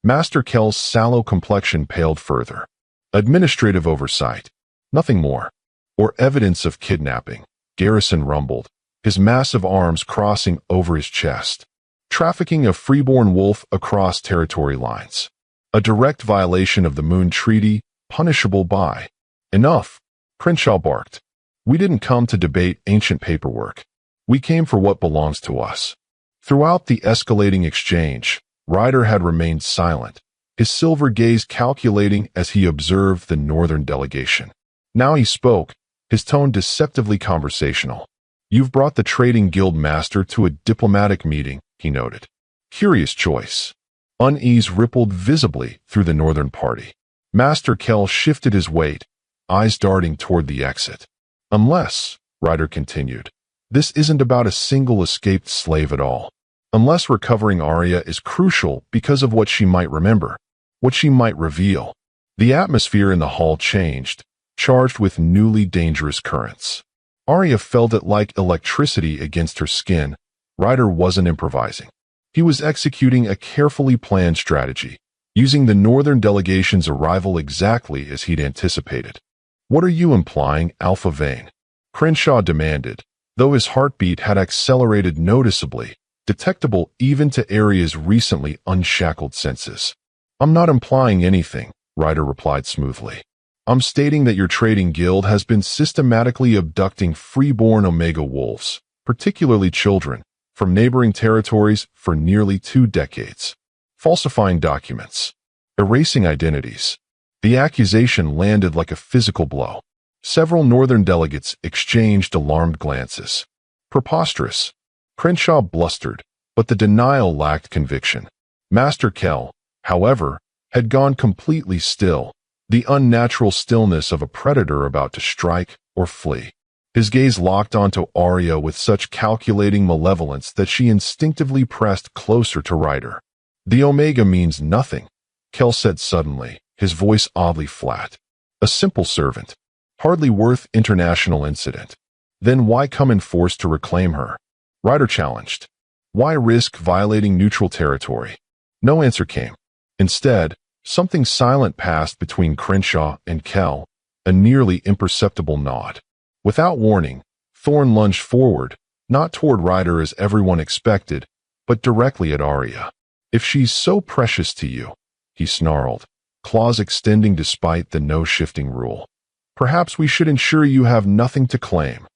Master Kell's sallow complexion paled further. Administrative oversight. Nothing more. Or evidence of kidnapping. Garrison rumbled, his massive arms crossing over his chest. Trafficking a freeborn wolf across territory lines. A direct violation of the Moon Treaty, punishable by. Enough, Crenshaw barked. We didn't come to debate ancient paperwork. We came for what belongs to us. Throughout the escalating exchange, Ryder had remained silent, his silver gaze calculating as he observed the Northern delegation. Now he spoke, his tone deceptively conversational. You've brought the Trading Guild Master to a diplomatic meeting, he noted. Curious choice. Unease rippled visibly through the Northern party. Master Kell shifted his weight, eyes darting toward the exit. Unless, Ryder continued, this isn't about a single escaped slave at all. Unless recovering Aria is crucial because of what she might remember, what she might reveal. The atmosphere in the hall changed, charged with newly dangerous currents. Aria felt it like electricity against her skin. Ryder wasn't improvising. He was executing a carefully planned strategy, using the Northern delegation's arrival exactly as he'd anticipated. What are you implying, Alpha Vane? Crenshaw demanded, though his heartbeat had accelerated noticeably, detectable even to Aria's recently unshackled senses. "I'm not implying anything," Rhyder replied smoothly. "I'm stating that your trading guild has been systematically abducting freeborn Omega wolves, particularly children, from neighboring territories for nearly 2 decades, falsifying documents, erasing identities." The accusation landed like a physical blow. Several northern delegates exchanged alarmed glances. "Preposterous," Crenshaw blustered, but the denial lacked conviction. Master Kell, however, had gone completely still, the unnatural stillness of a predator about to strike or flee. His gaze locked onto Aria with such calculating malevolence that she instinctively pressed closer to Rhyder. "The Omega means nothing," Kell said suddenly, his voice oddly flat. "A simple servant. Hardly worth international incident." "Then why come in force to reclaim her?" Rhyder challenged. "Why risk violating neutral territory?" No answer came. Instead, something silent passed between Crenshaw and Kell, a nearly imperceptible nod. Without warning, Thorn lunged forward, not toward Rhyder as everyone expected, but directly at Aria. "If she's so precious to you," he snarled, claws extending despite the no-shifting rule, "perhaps we should ensure you have nothing to claim."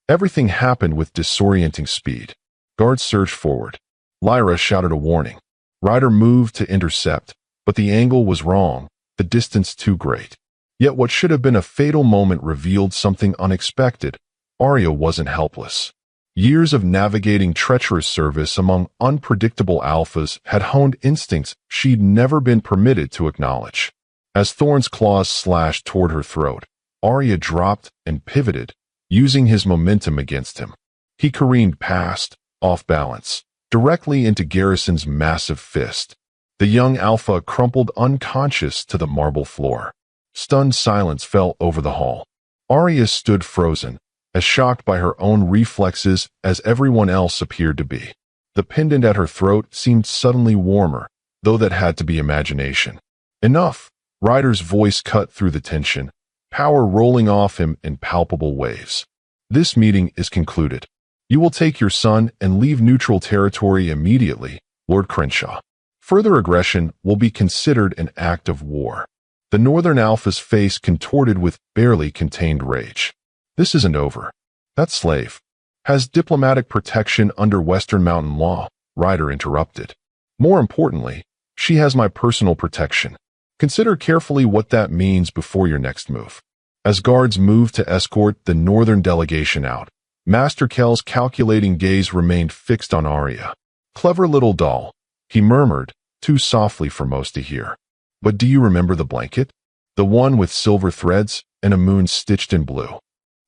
Everything happened with disorienting speed. Guards surged forward. Lyra shouted a warning. Rhyder moved to intercept, but the angle was wrong, the distance too great. Yet what should have been a fatal moment revealed something unexpected. Aria wasn't helpless. Years of navigating treacherous service among unpredictable alphas had honed instincts she'd never been permitted to acknowledge. As Thorn's claws slashed toward her throat, Aria dropped and pivoted, using his momentum against him. He careened past, off balance, directly into Garrison's massive fist. The young alpha crumpled unconscious to the marble floor. Stunned silence fell over the hall. Aria stood frozen, as shocked by her own reflexes as everyone else appeared to be. The pendant at her throat seemed suddenly warmer, though that had to be imagination. "Enough!" Ryder's voice cut through the tension, power rolling off him in palpable waves. "This meeting is concluded. You will take your son and leave neutral territory immediately, Lord Crenshaw. Further aggression will be considered an act of war." The Northern Alpha's face contorted with barely contained rage. "This isn't over. That slave has diplomatic protection under Western Mountain law," Rhyder interrupted. "More importantly, she has my personal protection. Consider carefully what that means before your next move." As guards moved to escort the Northern delegation out, Master Kell's calculating gaze remained fixed on Aria. "Clever little doll," he murmured, too softly for most to hear. "But do you remember the blanket? The one with silver threads and a moon stitched in blue?"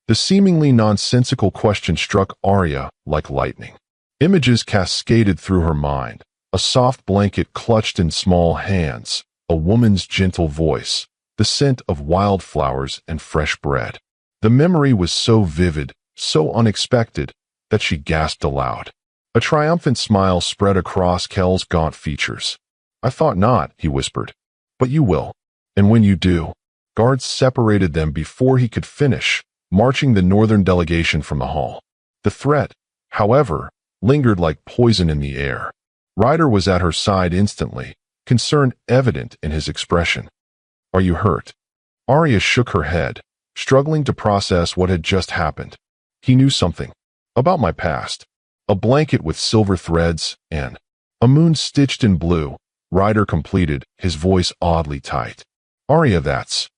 The seemingly nonsensical question struck Aria like lightning. Images cascaded through her mind, a soft blanket clutched in small hands, a woman's gentle voice, the scent of wildflowers and fresh bread. The memory was so vivid, so unexpected, that she gasped aloud. A triumphant smile spread across Kell's gaunt features. "I thought not," he whispered. "But you will. And when you do..." Guards separated them before he could finish, marching the Northern delegation from the hall. The threat, however, lingered like poison in the air. Rhyder was at her side instantly, concern evident in his expression. "Are you hurt?" Aria shook her head, struggling to process what had just happened. "He knew something. About my past. A blanket with silver threads and a moon stitched in blue," Rhyder completed, his voice oddly tight. "Aria, that's..."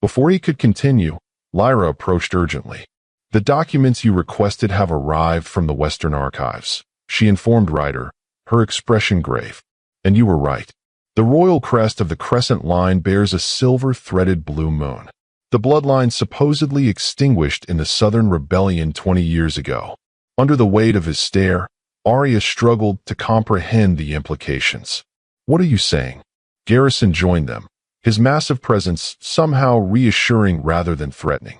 Before he could continue, Lyra approached urgently. "The documents you requested have arrived from the Western Archives," she informed Rhyder, her expression grave. "And you were right. The royal crest of the Crescent Line bears a silver-threaded blue moon. The bloodline supposedly extinguished in the Southern Rebellion 20 years ago." Under the weight of his stare, Aria struggled to comprehend the implications. "What are you saying?" Garrison joined them, his massive presence somehow reassuring rather than threatening.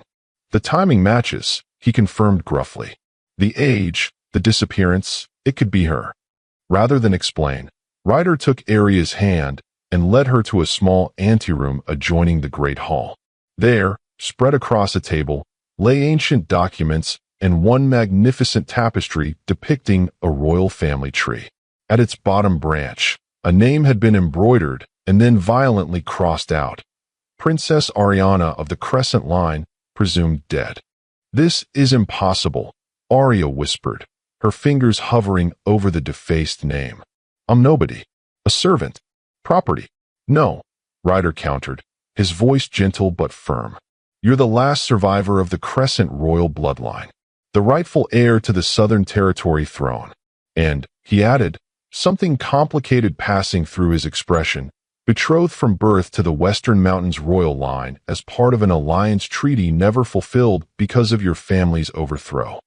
"The timing matches," he confirmed gruffly. "The age, the disappearance, it could be her." Rather than explain, Rhyder took Aria's hand and led her to a small anteroom adjoining the Great Hall. There, spread across a table, lay ancient documents, and one magnificent tapestry depicting a royal family tree. At its bottom branch, a name had been embroidered and then violently crossed out. Princess Ariana of the Crescent Line, presumed dead. "This is impossible," Aria whispered, her fingers hovering over the defaced name. "I'm nobody. A servant. Property." "No," Ryder countered, his voice gentle but firm. "You're the last survivor of the Crescent royal bloodline, the rightful heir to the Southern Territory throne." And, he added, something complicated passing through his expression, "betrothed from birth to the Western Mountains royal line as part of an alliance treaty never fulfilled because of your family's overthrow."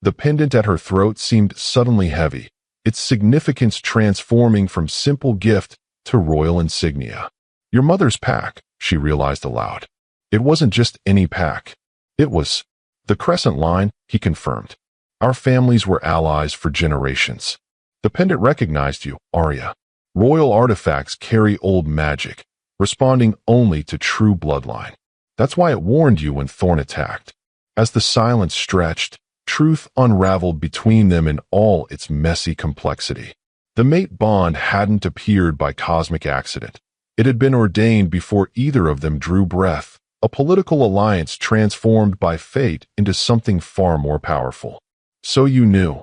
The pendant at her throat seemed suddenly heavy, its significance transforming from simple gift to royal insignia. "Your mother's pack," she realized aloud. It wasn't just any pack. It was the Crescent Line, he confirmed. "Our families were allies for generations." "The pendant recognized you, Aria. Royal artifacts carry old magic, responding only to true bloodline. That's why it warned you when Thorn attacked." As the silence stretched, truth unraveled between them in all its messy complexity. The mate bond hadn't appeared by cosmic accident. It had been ordained before either of them drew breath, a political alliance transformed by fate into something far more powerful. "So you knew,"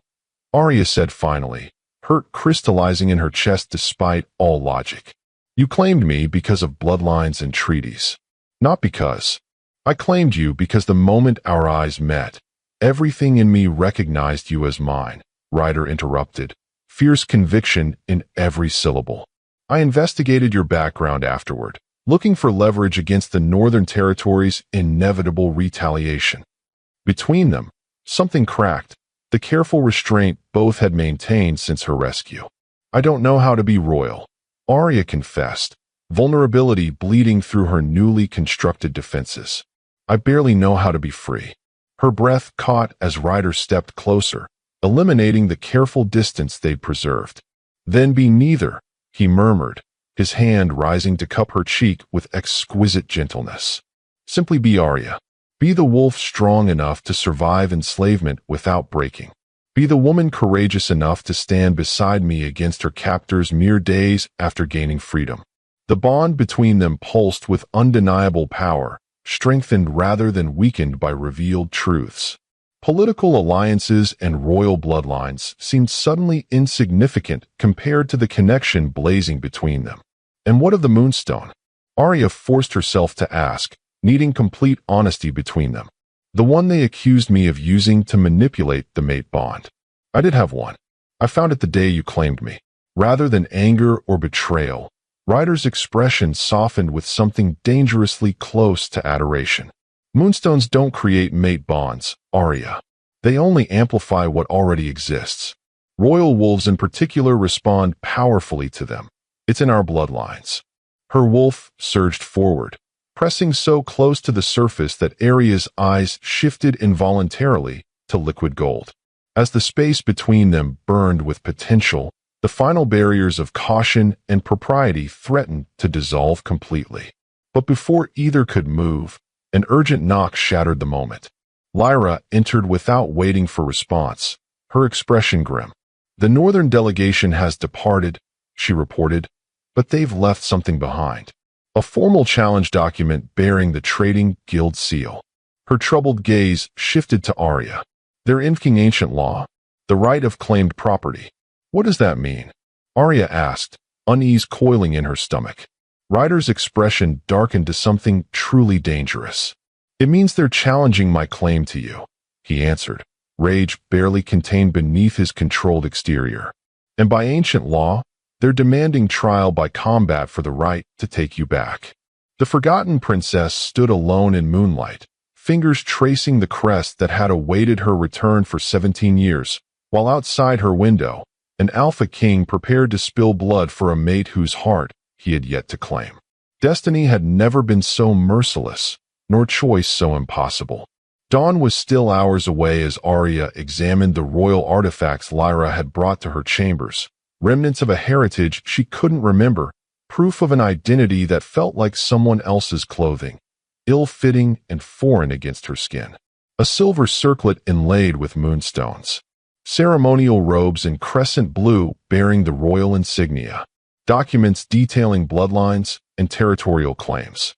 Aria said finally, hurt crystallizing in her chest despite all logic. "You claimed me because of bloodlines and treaties. Not because. I claimed you because the moment our eyes met, everything in me recognized you as mine," Ryder interrupted, fierce conviction in every syllable. "I investigated your background afterward, looking for leverage against the Northern Territory's inevitable retaliation." Between them, something cracked, the careful restraint both had maintained since her rescue. "I don't know how to be royal," Aria confessed, vulnerability bleeding through her newly constructed defenses. "I barely know how to be free." Her breath caught as Ryder stepped closer, eliminating the careful distance they'd preserved. "Then be neither," he murmured, his hand rising to cup her cheek with exquisite gentleness. "Simply be Aria. Be the wolf strong enough to survive enslavement without breaking. Be the woman courageous enough to stand beside me against her captors mere days after gaining freedom." The bond between them pulsed with undeniable power, strengthened rather than weakened by revealed truths. Political alliances and royal bloodlines seemed suddenly insignificant compared to the connection blazing between them. "And what of the Moonstone?" Aria forced herself to ask, needing complete honesty between them. "The one they accused me of using to manipulate the mate bond. I did have one. I found it the day you claimed me." Rather than anger or betrayal, Ryder's expression softened with something dangerously close to adoration. "Moonstones don't create mate bonds, Aria. They only amplify what already exists. Royal wolves in particular respond powerfully to them. It's in our bloodlines." Her wolf surged forward, pressing so close to the surface that Aria's eyes shifted involuntarily to liquid gold. As the space between them burned with potential, the final barriers of caution and propriety threatened to dissolve completely. But before either could move, an urgent knock shattered the moment. Lyra entered without waiting for response, her expression grim. "The Northern delegation has departed," she reported, "but they've left something behind. A formal challenge document bearing the Trading Guild seal." Her troubled gaze shifted to Aria. "They're invoking ancient law, the right of claimed property." "What does that mean?" Aria asked, unease coiling in her stomach. Ryder's expression darkened to something truly dangerous. "It means they're challenging my claim to you," he answered, rage barely contained beneath his controlled exterior. "And by ancient law, they're demanding trial by combat for the right to take you back." The forgotten princess stood alone in moonlight, fingers tracing the crest that had awaited her return for 17 years, while outside her window, an Alpha King prepared to spill blood for a mate whose heart he had yet to claim. Destiny had never been so merciless, nor choice so impossible. Dawn was still hours away as Aria examined the royal artifacts Lyra had brought to her chambers, remnants of a heritage she couldn't remember, proof of an identity that felt like someone else's clothing, ill-fitting and foreign against her skin. a silver circlet inlaid with moonstones, ceremonial robes in crescent blue bearing the royal insignia, documents detailing bloodlines and territorial claims.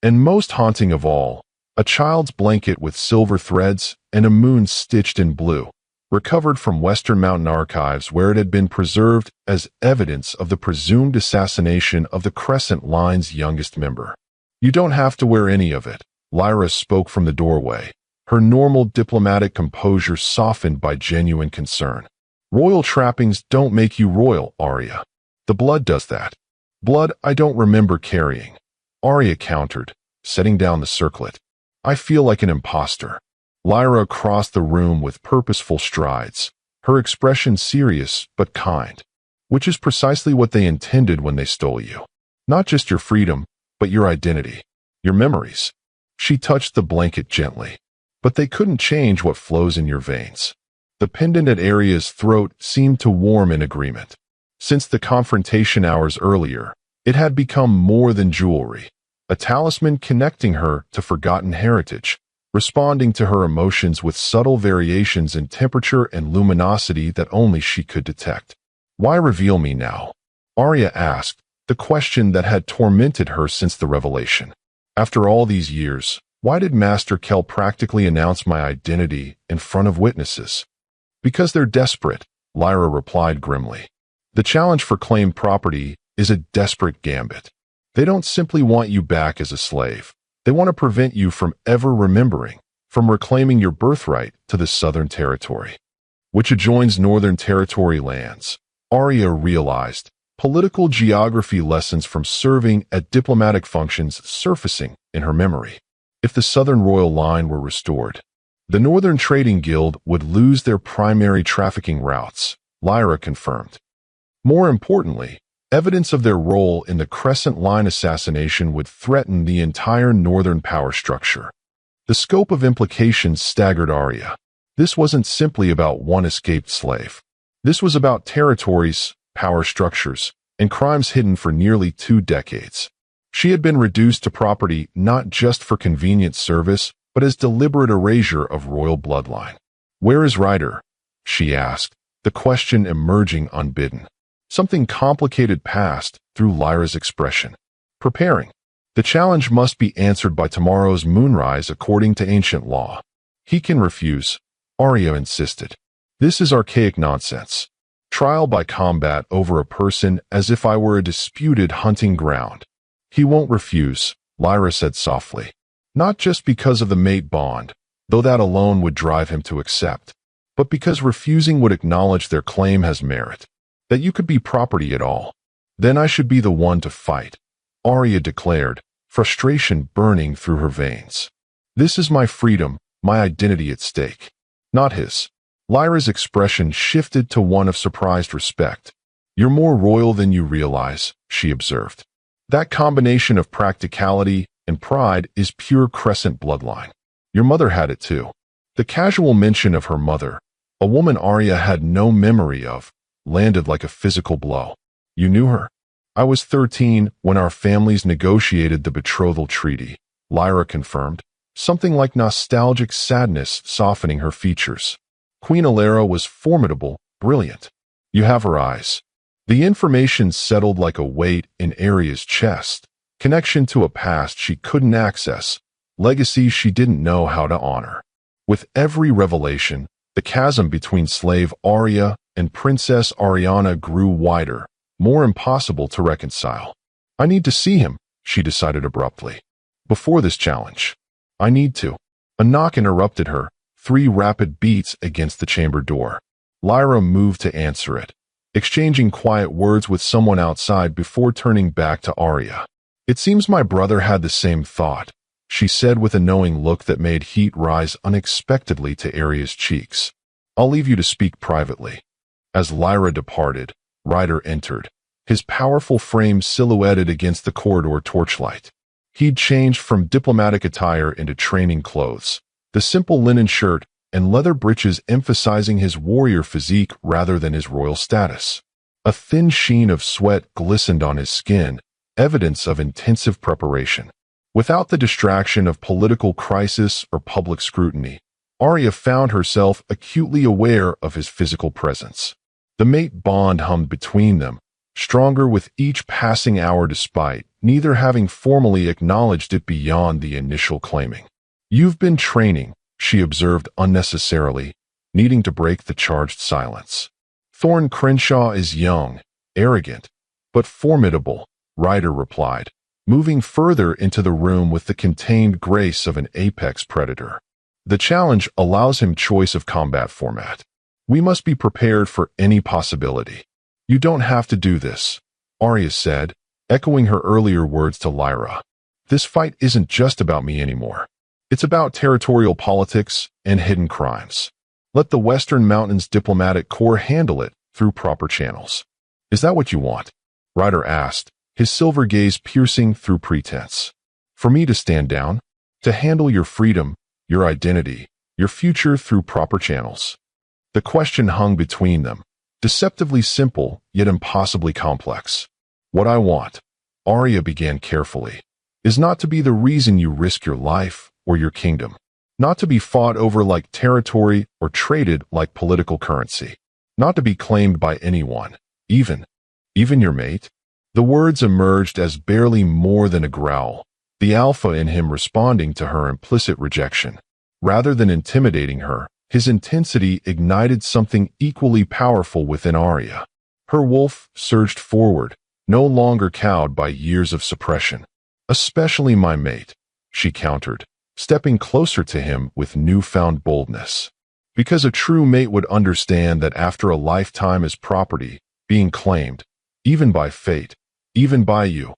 And most haunting of all, a child's blanket with silver threads and a moon stitched in blue, recovered from Western Mountain archives where it had been preserved as evidence of the presumed assassination of the Crescent Line's youngest member. "You don't have to wear any of it," Lyra spoke from the doorway, her normal diplomatic composure softened by genuine concern. "Royal trappings don't make you royal, Aria. The blood does that." "Blood I don't remember carrying," Aria countered, setting down the circlet. "I feel like an imposter." Lyra crossed the room with purposeful strides, her expression serious but kind, which is precisely what they intended when they stole you. Not just your freedom, but your identity, your memories. She touched the blanket gently, but they couldn't change what flows in your veins. The pendant at Aria's throat seemed to warm in agreement. Since the confrontation hours earlier, it had become more than jewelry, a talisman connecting her to forgotten heritage, responding to her emotions with subtle variations in temperature and luminosity that only she could detect. "Why reveal me now?" Aria asked, the question that had tormented her since the revelation. "After all these years, why did Master Kell practically announce my identity in front of witnesses?" "Because they're desperate," Lyra replied grimly. "The challenge for claimed property is a desperate gambit. They don't simply want you back as a slave. They want to prevent you from ever remembering, from reclaiming your birthright to the Southern Territory, which adjoins Northern Territory lands." Aria realized, political geography lessons from serving at diplomatic functions surfacing in her memory. If the Southern Royal Line were restored, the Northern Trading Guild would lose their primary trafficking routes, Lyra confirmed. More importantly, evidence of their role in the Crescent Line assassination would threaten the entire Northern power structure. The scope of implications staggered Aria. This wasn't simply about one escaped slave. This was about territories, power structures, and crimes hidden for nearly 2 decades. She had been reduced to property not just for convenient service, but as deliberate erasure of royal bloodline. "Where is Ryder?" she asked, the question emerging unbidden. Something complicated passed through Lyra's expression. "Preparing. The challenge must be answered by tomorrow's moonrise according to ancient law." "He can refuse," Aria insisted. "This is archaic nonsense. Trial by combat over a person as if I were a disputed hunting ground." "He won't refuse," Lyra said softly. "Not just because of the mate bond, though that alone would drive him to accept, but because refusing would acknowledge their claim has merit, that you could be property at all. Then I should be the one to fight," Aria declared, frustration burning through her veins. "This is my freedom, my identity at stake, not his." Lyra's expression shifted to one of surprised respect. "You're more royal than you realize," she observed. "That combination of practicality and pride is pure Crescent bloodline. Your mother had it too." The casual mention of her mother, a woman Aria had no memory of, landed like a physical blow. "You knew her?" "I was 13 when our families negotiated the betrothal treaty," Lyra confirmed, something like nostalgic sadness softening her features. "Queen Alara was formidable, brilliant. You have her eyes." The information settled like a weight in Aria's chest, connection to a past she couldn't access, legacy she didn't know how to honor. With every revelation, the chasm between slave Aria and Princess Ariana grew wider, more impossible to reconcile. "I need to see him," she decided abruptly. "Before this challenge. I need to." A knock interrupted her, 3 rapid beats against the chamber door. Lyra moved to answer it, exchanging quiet words with someone outside before turning back to Aria. "It seems my brother had the same thought," she said with a knowing look that made heat rise unexpectedly to Aria's cheeks. "I'll leave you to speak privately." As Lyra departed, Ryder entered, his powerful frame silhouetted against the corridor torchlight. He'd changed from diplomatic attire into training clothes, the simple linen shirt and leather breeches emphasizing his warrior physique rather than his royal status. A thin sheen of sweat glistened on his skin, evidence of intensive preparation. Without the distraction of political crisis or public scrutiny, Aria found herself acutely aware of his physical presence. The mate bond hummed between them, stronger with each passing hour despite neither having formally acknowledged it beyond the initial claiming. "You've been training," she observed unnecessarily, needing to break the charged silence. "Thorn Crenshaw is young, arrogant, but formidable," Ryder replied, moving further into the room with the contained grace of an apex predator. "The challenge allows him choice of combat format. We must be prepared for any possibility." "You don't have to do this," Aria said, echoing her earlier words to Lyra. "This fight isn't just about me anymore. It's about territorial politics and hidden crimes. Let the Western Mountains Diplomatic Corps handle it through proper channels." "Is that what you want?" Ryder asked, his silver gaze piercing through pretense. "For me to stand down? To handle your freedom, your identity, your future through proper channels?" The question hung between them, deceptively simple yet impossibly complex. "What I want," Aria began carefully, "is not to be the reason you risk your life or your kingdom. Not to be fought over like territory or traded like political currency. Not to be claimed by anyone, even your mate." The words emerged as barely more than a growl, the alpha in him responding to her implicit rejection. Rather than intimidating her, his intensity ignited something equally powerful within Aria. Her wolf surged forward, no longer cowed by years of suppression. "Especially my mate," she countered, stepping closer to him with newfound boldness. "Because a true mate would understand that after a lifetime as property, being claimed, even by fate, even by you,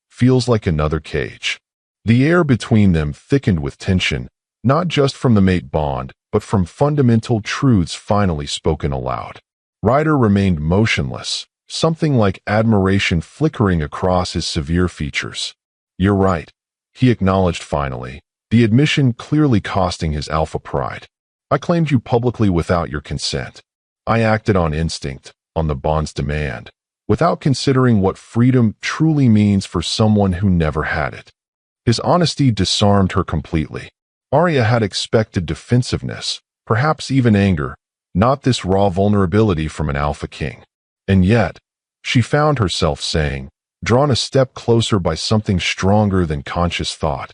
feels like another cage." The air between them thickened with tension, not just from the mate bond, but from fundamental truths finally spoken aloud. Ryder remained motionless, something like admiration flickering across his severe features. "You're right," he acknowledged finally, the admission clearly costing his alpha pride. "I claimed you publicly without your consent. I acted on instinct, on the bond's demand, without considering what freedom truly means for someone who never had it." His honesty disarmed her completely. Aria had expected defensiveness, perhaps even anger, not this raw vulnerability from an Alpha King. And yet, she found herself saying, drawn a step closer by something stronger than conscious thought,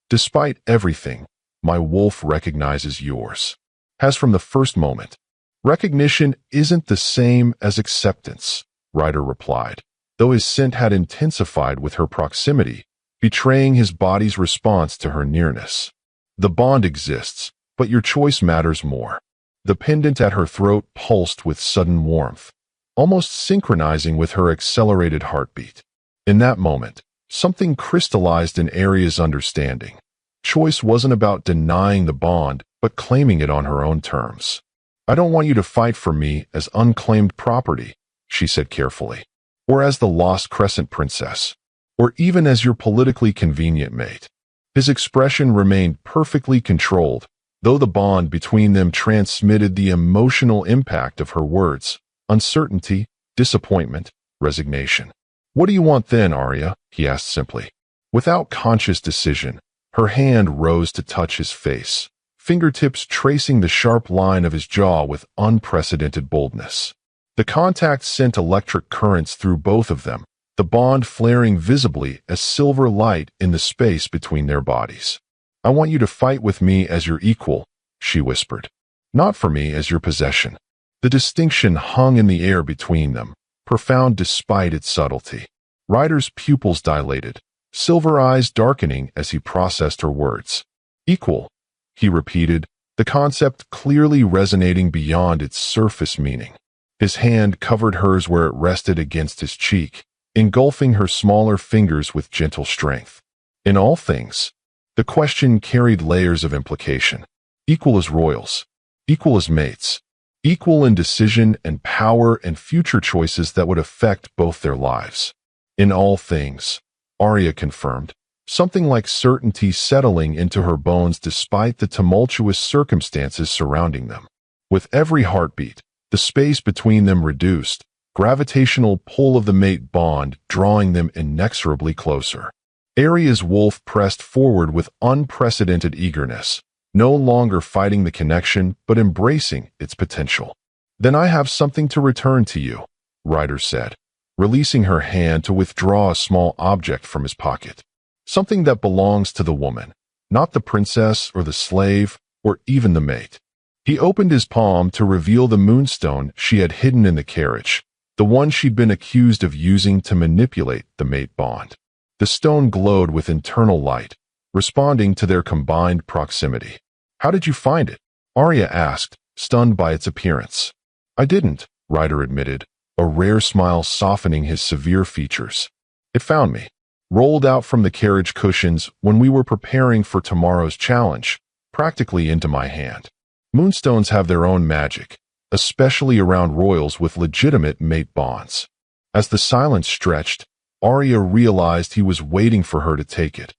"Despite everything, my wolf recognizes yours. Has from the first moment." "Recognition isn't the same as acceptance," Ryder replied, though his scent had intensified with her proximity, betraying his body's response to her nearness. "The bond exists, but your choice matters more." The pendant at her throat pulsed with sudden warmth, almost synchronizing with her accelerated heartbeat. In that moment, something crystallized in Aria's understanding. Choice wasn't about denying the bond, but claiming it on her own terms. "I don't want you to fight for me as unclaimed property," she said carefully, "or as the lost Crescent Princess, or even as your politically convenient mate." His expression remained perfectly controlled, though the bond between them transmitted the emotional impact of her words: uncertainty, disappointment, resignation. "What do you want then, Aria?" he asked simply. Without conscious decision, her hand rose to touch his face, fingertips tracing the sharp line of his jaw with unprecedented boldness. The contact sent electric currents through both of them, the bond flaring visibly as silver light in the space between their bodies. "I want you to fight with me as your equal," she whispered. "Not for me as your possession." The distinction hung in the air between them, profound despite its subtlety. Ryder's pupils dilated, silver eyes darkening as he processed her words. "Equal," he repeated, the concept clearly resonating beyond its surface meaning. His hand covered hers where it rested against his cheek, engulfing her smaller fingers with gentle strength. "In all things." The question carried layers of implication. Equal as royals, equal as mates, equal in decision and power and future choices that would affect both their lives. "In all things," Aria confirmed, something like certainty settling into her bones despite the tumultuous circumstances surrounding them. With every heartbeat, the space between them reduced, gravitational pull of the mate bond drawing them inexorably closer. Aria's wolf pressed forward with unprecedented eagerness, no longer fighting the connection but embracing its potential. "Then I have something to return to you," Ryder said, releasing her hand to withdraw a small object from his pocket. "Something that belongs to the woman, not the princess or the slave or even the mate." He opened his palm to reveal the moonstone she had hidden in the carriage, the one she'd been accused of using to manipulate the mate bond. The stone glowed with internal light, responding to their combined proximity. "How did you find it?" Aria asked, stunned by its appearance. "I didn't," Ryder admitted, a rare smile softening his severe features. "It found me, rolled out from the carriage cushions when we were preparing for tomorrow's challenge, practically into my hand." Moonstones have their own magic, especially around royals with legitimate mate bonds. As the silence stretched, Aria realized he was waiting for her to take it,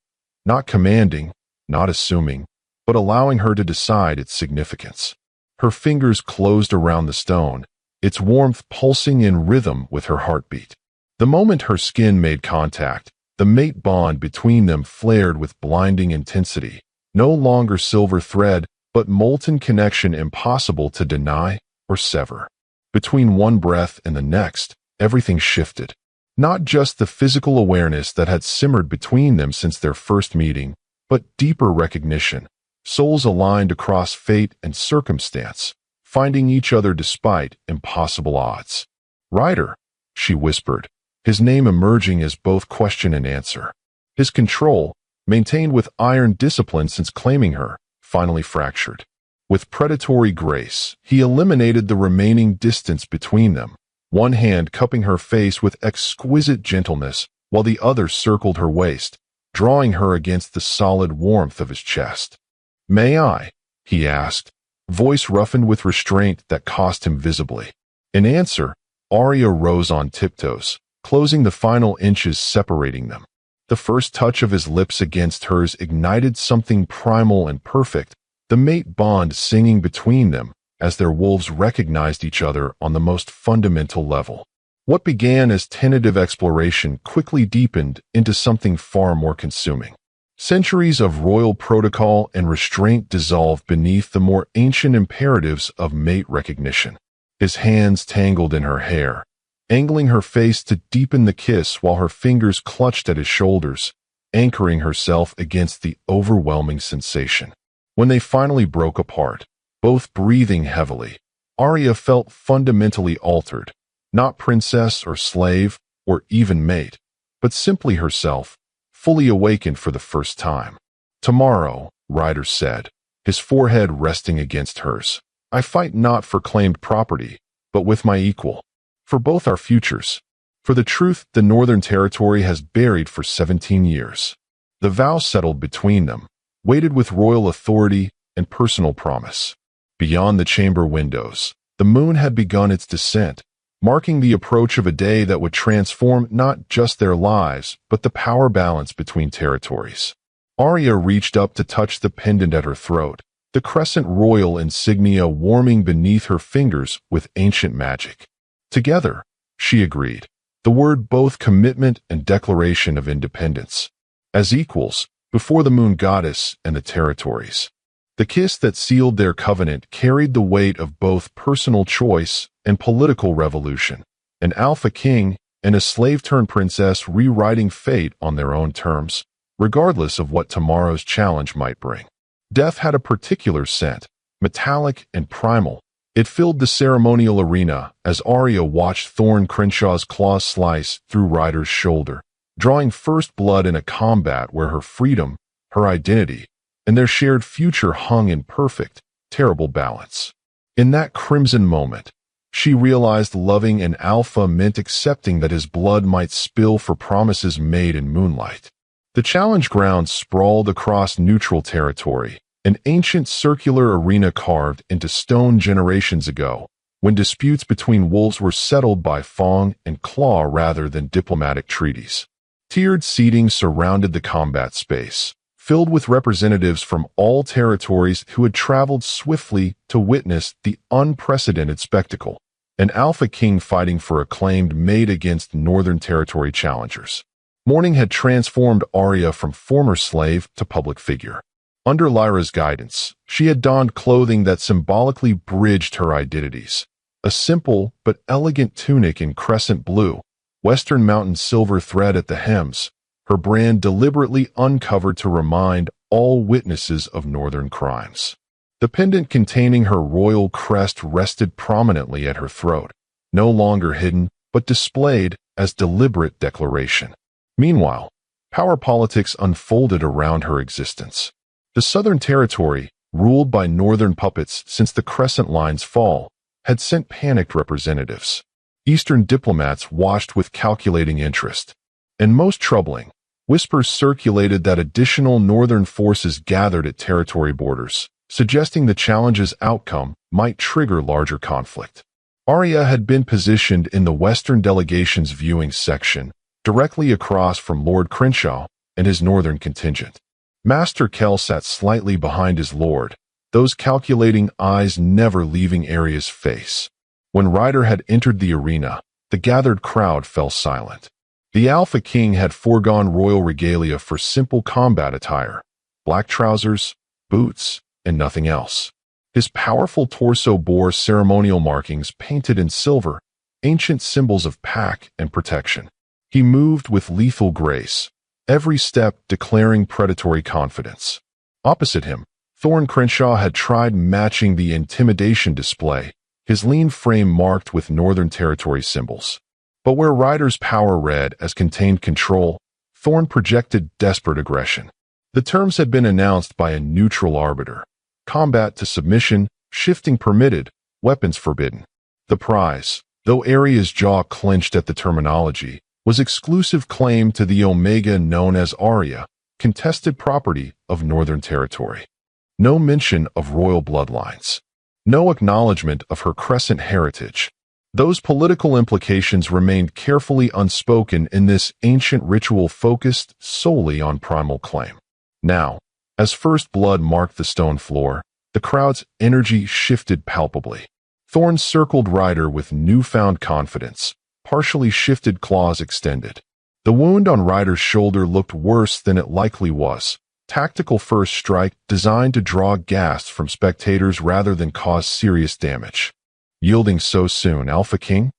not commanding, not assuming, but allowing her to decide its significance. Her fingers closed around the stone, its warmth pulsing in rhythm with her heartbeat. The moment her skin made contact, the mate bond between them flared with blinding intensity, no longer silver thread, but molten connection impossible to deny or sever. Between one breath and the next, everything shifted. Not just the physical awareness that had simmered between them since their first meeting, but deeper recognition. Souls aligned across fate and circumstance, finding each other despite impossible odds. "Ryder," she whispered, his name emerging as both question and answer. His control, maintained with iron discipline since claiming her, finally fractured. With predatory grace, he eliminated the remaining distance between them, one hand cupping her face with exquisite gentleness while the other circled her waist, drawing her against the solid warmth of his chest. "May I?" he asked, voice roughened with restraint that cost him visibly. In answer, Aria rose on tiptoes, closing the final inches separating them. The first touch of his lips against hers ignited something primal and perfect, the mate bond singing between them as their wolves recognized each other on the most fundamental level. What began as tentative exploration quickly deepened into something far more consuming. Centuries of royal protocol and restraint dissolved beneath the more ancient imperatives of mate recognition. His hands tangled in her hair, angling her face to deepen the kiss while her fingers clutched at his shoulders, anchoring herself against the overwhelming sensation. When they finally broke apart, both breathing heavily, Aria felt fundamentally altered, not princess or slave or even mate, but simply herself, fully awakened for the first time. "Tomorrow," Ryder said, his forehead resting against hers, "I fight not for claimed property, but with my equal. For both our futures. For the truth the Northern Territory has buried for 17 years. The vow settled between them, weighted with royal authority and personal promise. Beyond the chamber windows, the moon had begun its descent, marking the approach of a day that would transform not just their lives, but the power balance between territories. Aria reached up to touch the pendant at her throat, the crescent royal insignia warming beneath her fingers with ancient magic. "Together," she agreed, the word both commitment and declaration of independence. As equals, before the moon goddess and the territories. The kiss that sealed their covenant carried the weight of both personal choice and political revolution, an Alpha King and a slave-turned-princess rewriting fate on their own terms, regardless of what tomorrow's challenge might bring. Death had a particular scent, metallic and primal. It filled the ceremonial arena as Aria watched Thorn Crenshaw's claws slice through Ryder's shoulder, drawing first blood in a combat where her freedom, her identity, and their shared future hung in perfect, terrible balance. In that crimson moment, she realized loving an alpha meant accepting that his blood might spill for promises made in moonlight. The challenge ground sprawled across neutral territory, an ancient circular arena carved into stone generations ago, when disputes between wolves were settled by fang and claw rather than diplomatic treaties. Tiered seating surrounded the combat space, filled with representatives from all territories who had traveled swiftly to witness the unprecedented spectacle, an Alpha King fighting for acclaimed mate against Northern Territory challengers. Morning had transformed Aria from former slave to public figure. Under Lyra's guidance, she had donned clothing that symbolically bridged her identities. A simple but elegant tunic in crescent blue, Western Mountain silver thread at the hems, her brand deliberately uncovered to remind all witnesses of northern crimes. The pendant containing her royal crest rested prominently at her throat, no longer hidden, but displayed as deliberate declaration. Meanwhile, power politics unfolded around her existence. The Southern Territory, ruled by Northern puppets since the Crescent Line's fall, had sent panicked representatives. Eastern diplomats watched with calculating interest. And most troubling, whispers circulated that additional Northern forces gathered at territory borders, suggesting the challenge's outcome might trigger larger conflict. Aria had been positioned in the Western delegation's viewing section, directly across from Lord Crenshaw and his Northern contingent. Master Kell sat slightly behind his lord, those calculating eyes never leaving Aria's face. When Ryder had entered the arena, the gathered crowd fell silent. The Alpha King had foregone royal regalia for simple combat attire, black trousers, boots, and nothing else. His powerful torso bore ceremonial markings painted in silver, ancient symbols of pack and protection. He moved with lethal grace, every step declaring predatory confidence. Opposite him, Thorne Crenshaw had tried matching the intimidation display, his lean frame marked with Northern Territory symbols. But where Ryder's power read as contained control, Thorne projected desperate aggression. The terms had been announced by a neutral arbiter. Combat to submission, shifting permitted, weapons forbidden. The prize, though Aria's jaw clenched at the terminology, was exclusive claim to the Omega known as Aria, contested property of Northern Territory. No mention of royal bloodlines. No acknowledgement of her Crescent heritage. Those political implications remained carefully unspoken in this ancient ritual focused solely on primal claim. Now, as first blood marked the stone floor, the crowd's energy shifted palpably. Thorne circled Ryder with newfound confidence, partially shifted claws extended. The wound on Ryder's shoulder looked worse than it likely was. Tactical first strike designed to draw gasps from spectators rather than cause serious damage. Yielding so soon, Alpha King?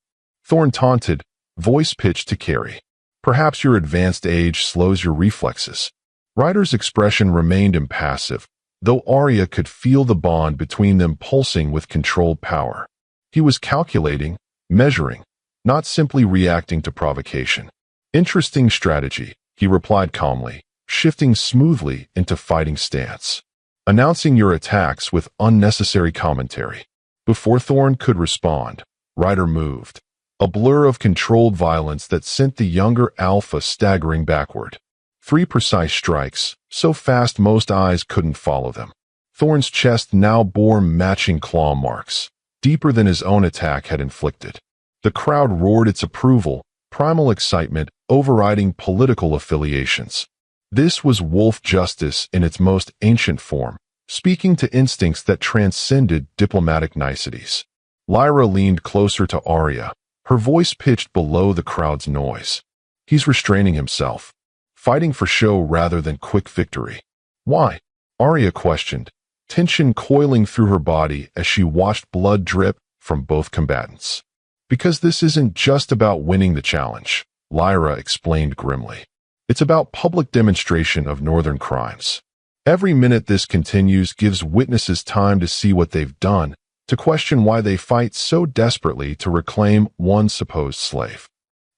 Thorne taunted, voice pitched to Carrie. Perhaps your advanced age slows your reflexes. Ryder's expression remained impassive, though Aria could feel the bond between them pulsing with controlled power. He was calculating, measuring, not simply reacting to provocation. Interesting strategy, he replied calmly, shifting smoothly into fighting stance. Announcing your attacks with unnecessary commentary. Before Thorne could respond, Ryder moved, a blur of controlled violence that sent the younger Alpha staggering backward. 3 precise strikes, so fast most eyes couldn't follow them. Thorne's chest now bore matching claw marks, deeper than his own attack had inflicted. The crowd roared its approval, primal excitement overriding political affiliations. This was wolf justice in its most ancient form, speaking to instincts that transcended diplomatic niceties. Lyra leaned closer to Aria, her voice pitched below the crowd's noise. He's restraining himself, fighting for show rather than quick victory. Why? Aria questioned, tension coiling through her body as she watched blood drip from both combatants. Because this isn't just about winning the challenge, Lyra explained grimly. It's about public demonstration of Northern crimes. Every minute this continues gives witnesses time to see what they've done, to question why they fight so desperately to reclaim one supposed slave.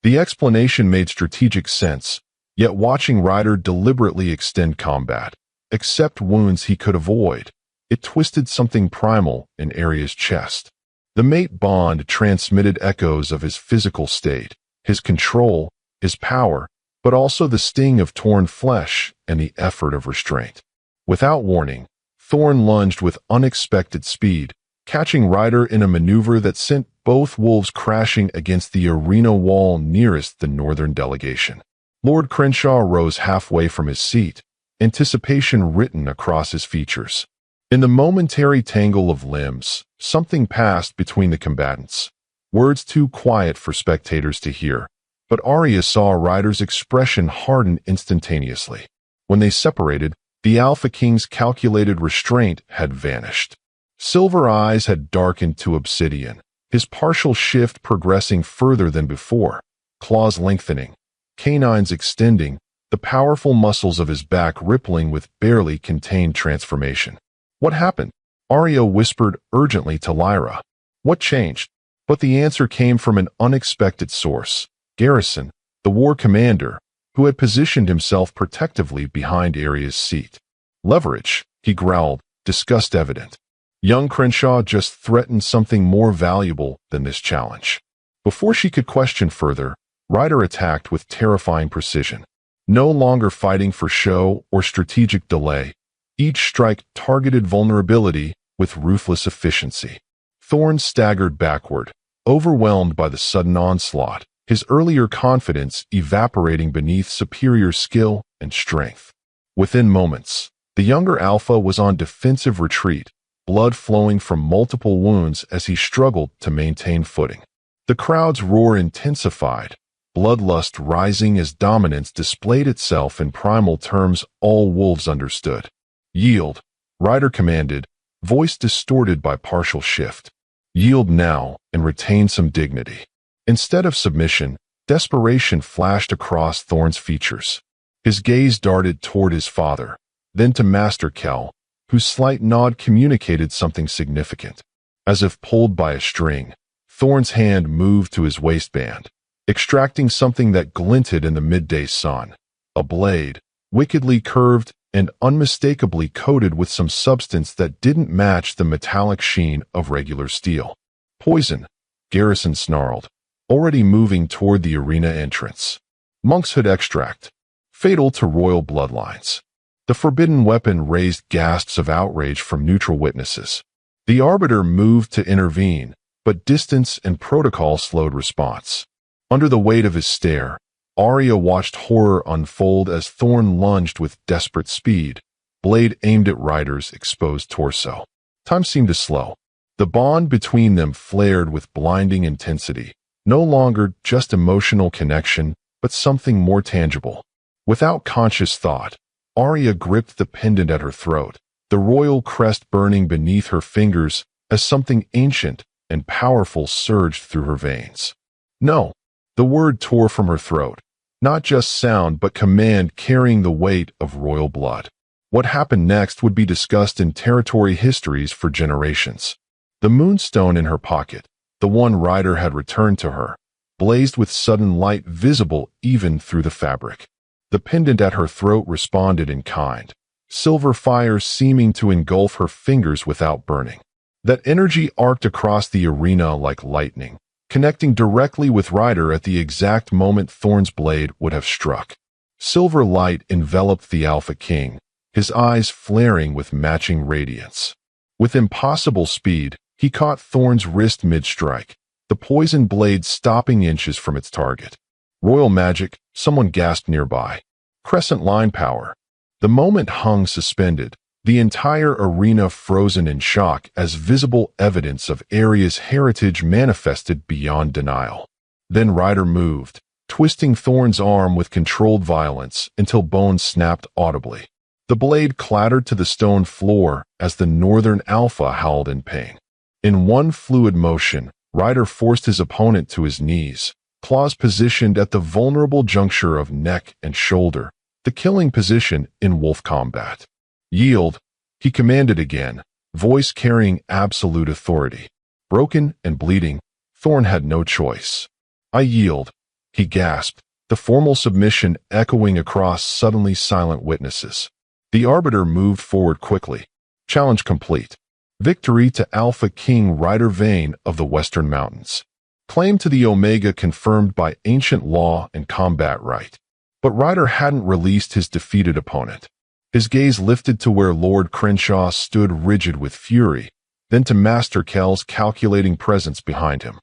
The explanation made strategic sense, yet watching Ryder deliberately extend combat, accept wounds he could avoid, it twisted something primal in Aria's chest. The mate bond transmitted echoes of his physical state, his control, his power, but also the sting of torn flesh and the effort of restraint. Without warning, Thorne lunged with unexpected speed, catching Ryder in a maneuver that sent both wolves crashing against the arena wall nearest the Northern delegation. Lord Crenshaw rose halfway from his seat, anticipation written across his features. In the momentary tangle of limbs, something passed between the combatants. Words too quiet for spectators to hear, but Aria saw Ryder's expression harden instantaneously. When they separated, The Alpha King's calculated restraint had vanished. Silver eyes had darkened to obsidian, his partial shift progressing further than before, claws lengthening, canines extending, the powerful muscles of his back rippling with barely contained transformation. What happened? Aria whispered urgently to Lyra. What changed? But the answer came from an unexpected source. Garrison, the war commander, who had positioned himself protectively behind Aria's seat. Leverage, he growled, disgust evident. Young Crenshaw just threatened something more valuable than this challenge. Before she could question further, Ryder attacked with terrifying precision. No longer fighting for show or strategic delay, each strike targeted vulnerability with ruthless efficiency. Thorn staggered backward, overwhelmed by the sudden onslaught, his earlier confidence evaporating beneath superior skill and strength. Within moments, the younger Alpha was on defensive retreat, blood flowing from multiple wounds as he struggled to maintain footing. The crowd's roar intensified, bloodlust rising as dominance displayed itself in primal terms all wolves understood. Yield, Ryder commanded, voice distorted by partial shift. Yield now and retain some dignity. Instead of submission, desperation flashed across Thorn's features. His gaze darted toward his father, then to Master Kell, whose slight nod communicated something significant. As if pulled by a string, Thorn's hand moved to his waistband, extracting something that glinted in the midday sun. A blade, wickedly curved and unmistakably coated with some substance that didn't match the metallic sheen of regular steel. Poison, Garrison snarled, already moving toward the arena entrance. Monkshood extract, fatal to royal bloodlines. The forbidden weapon raised gasps of outrage from neutral witnesses. The Arbiter moved to intervene, but distance and protocol slowed response. Under the weight of his stare, Aria watched horror unfold as Thorn lunged with desperate speed, blade aimed at Ryder's exposed torso. Time seemed to slow. The bond between them flared with blinding intensity, no longer just emotional connection, but something more tangible. Without conscious thought, Aria gripped the pendant at her throat, the royal crest burning beneath her fingers as something ancient and powerful surged through her veins. No. The word tore from her throat, not just sound but command carrying the weight of royal blood. What happened next would be discussed in territory histories for generations. The moonstone in her pocket, the one Ryder had returned to her, blazed with sudden light visible even through the fabric. The pendant at her throat responded in kind, silver fire seeming to engulf her fingers without burning. That energy arced across the arena like lightning, connecting directly with Ryder at the exact moment Thorn's blade would have struck. Silver light enveloped the Alpha King, his eyes flaring with matching radiance. With impossible speed, he caught Thorn's wrist mid-strike, the poisoned blade stopping inches from its target. Royal magic, someone gasped nearby. Crescent line power. The moment hung suspended, the entire arena frozen in shock as visible evidence of Aria's heritage manifested beyond denial. Then Ryder moved, twisting Thorn's arm with controlled violence until bones snapped audibly. The blade clattered to the stone floor as the Northern Alpha howled in pain. In one fluid motion, Ryder forced his opponent to his knees, claws positioned at the vulnerable juncture of neck and shoulder, the killing position in wolf combat. Yield, he commanded again, voice carrying absolute authority. Broken and bleeding, Thorn had no choice. I yield, he gasped, the formal submission echoing across suddenly silent witnesses. The Arbiter moved forward quickly. Challenge complete. Victory to Alpha King Rhyder Vane of the Western Mountains. Claim to the Omega confirmed by ancient law and combat right. But Ryder hadn't released his defeated opponent. His gaze lifted to where Lord Crenshaw stood rigid with fury, then to Master Kell's calculating presence behind him.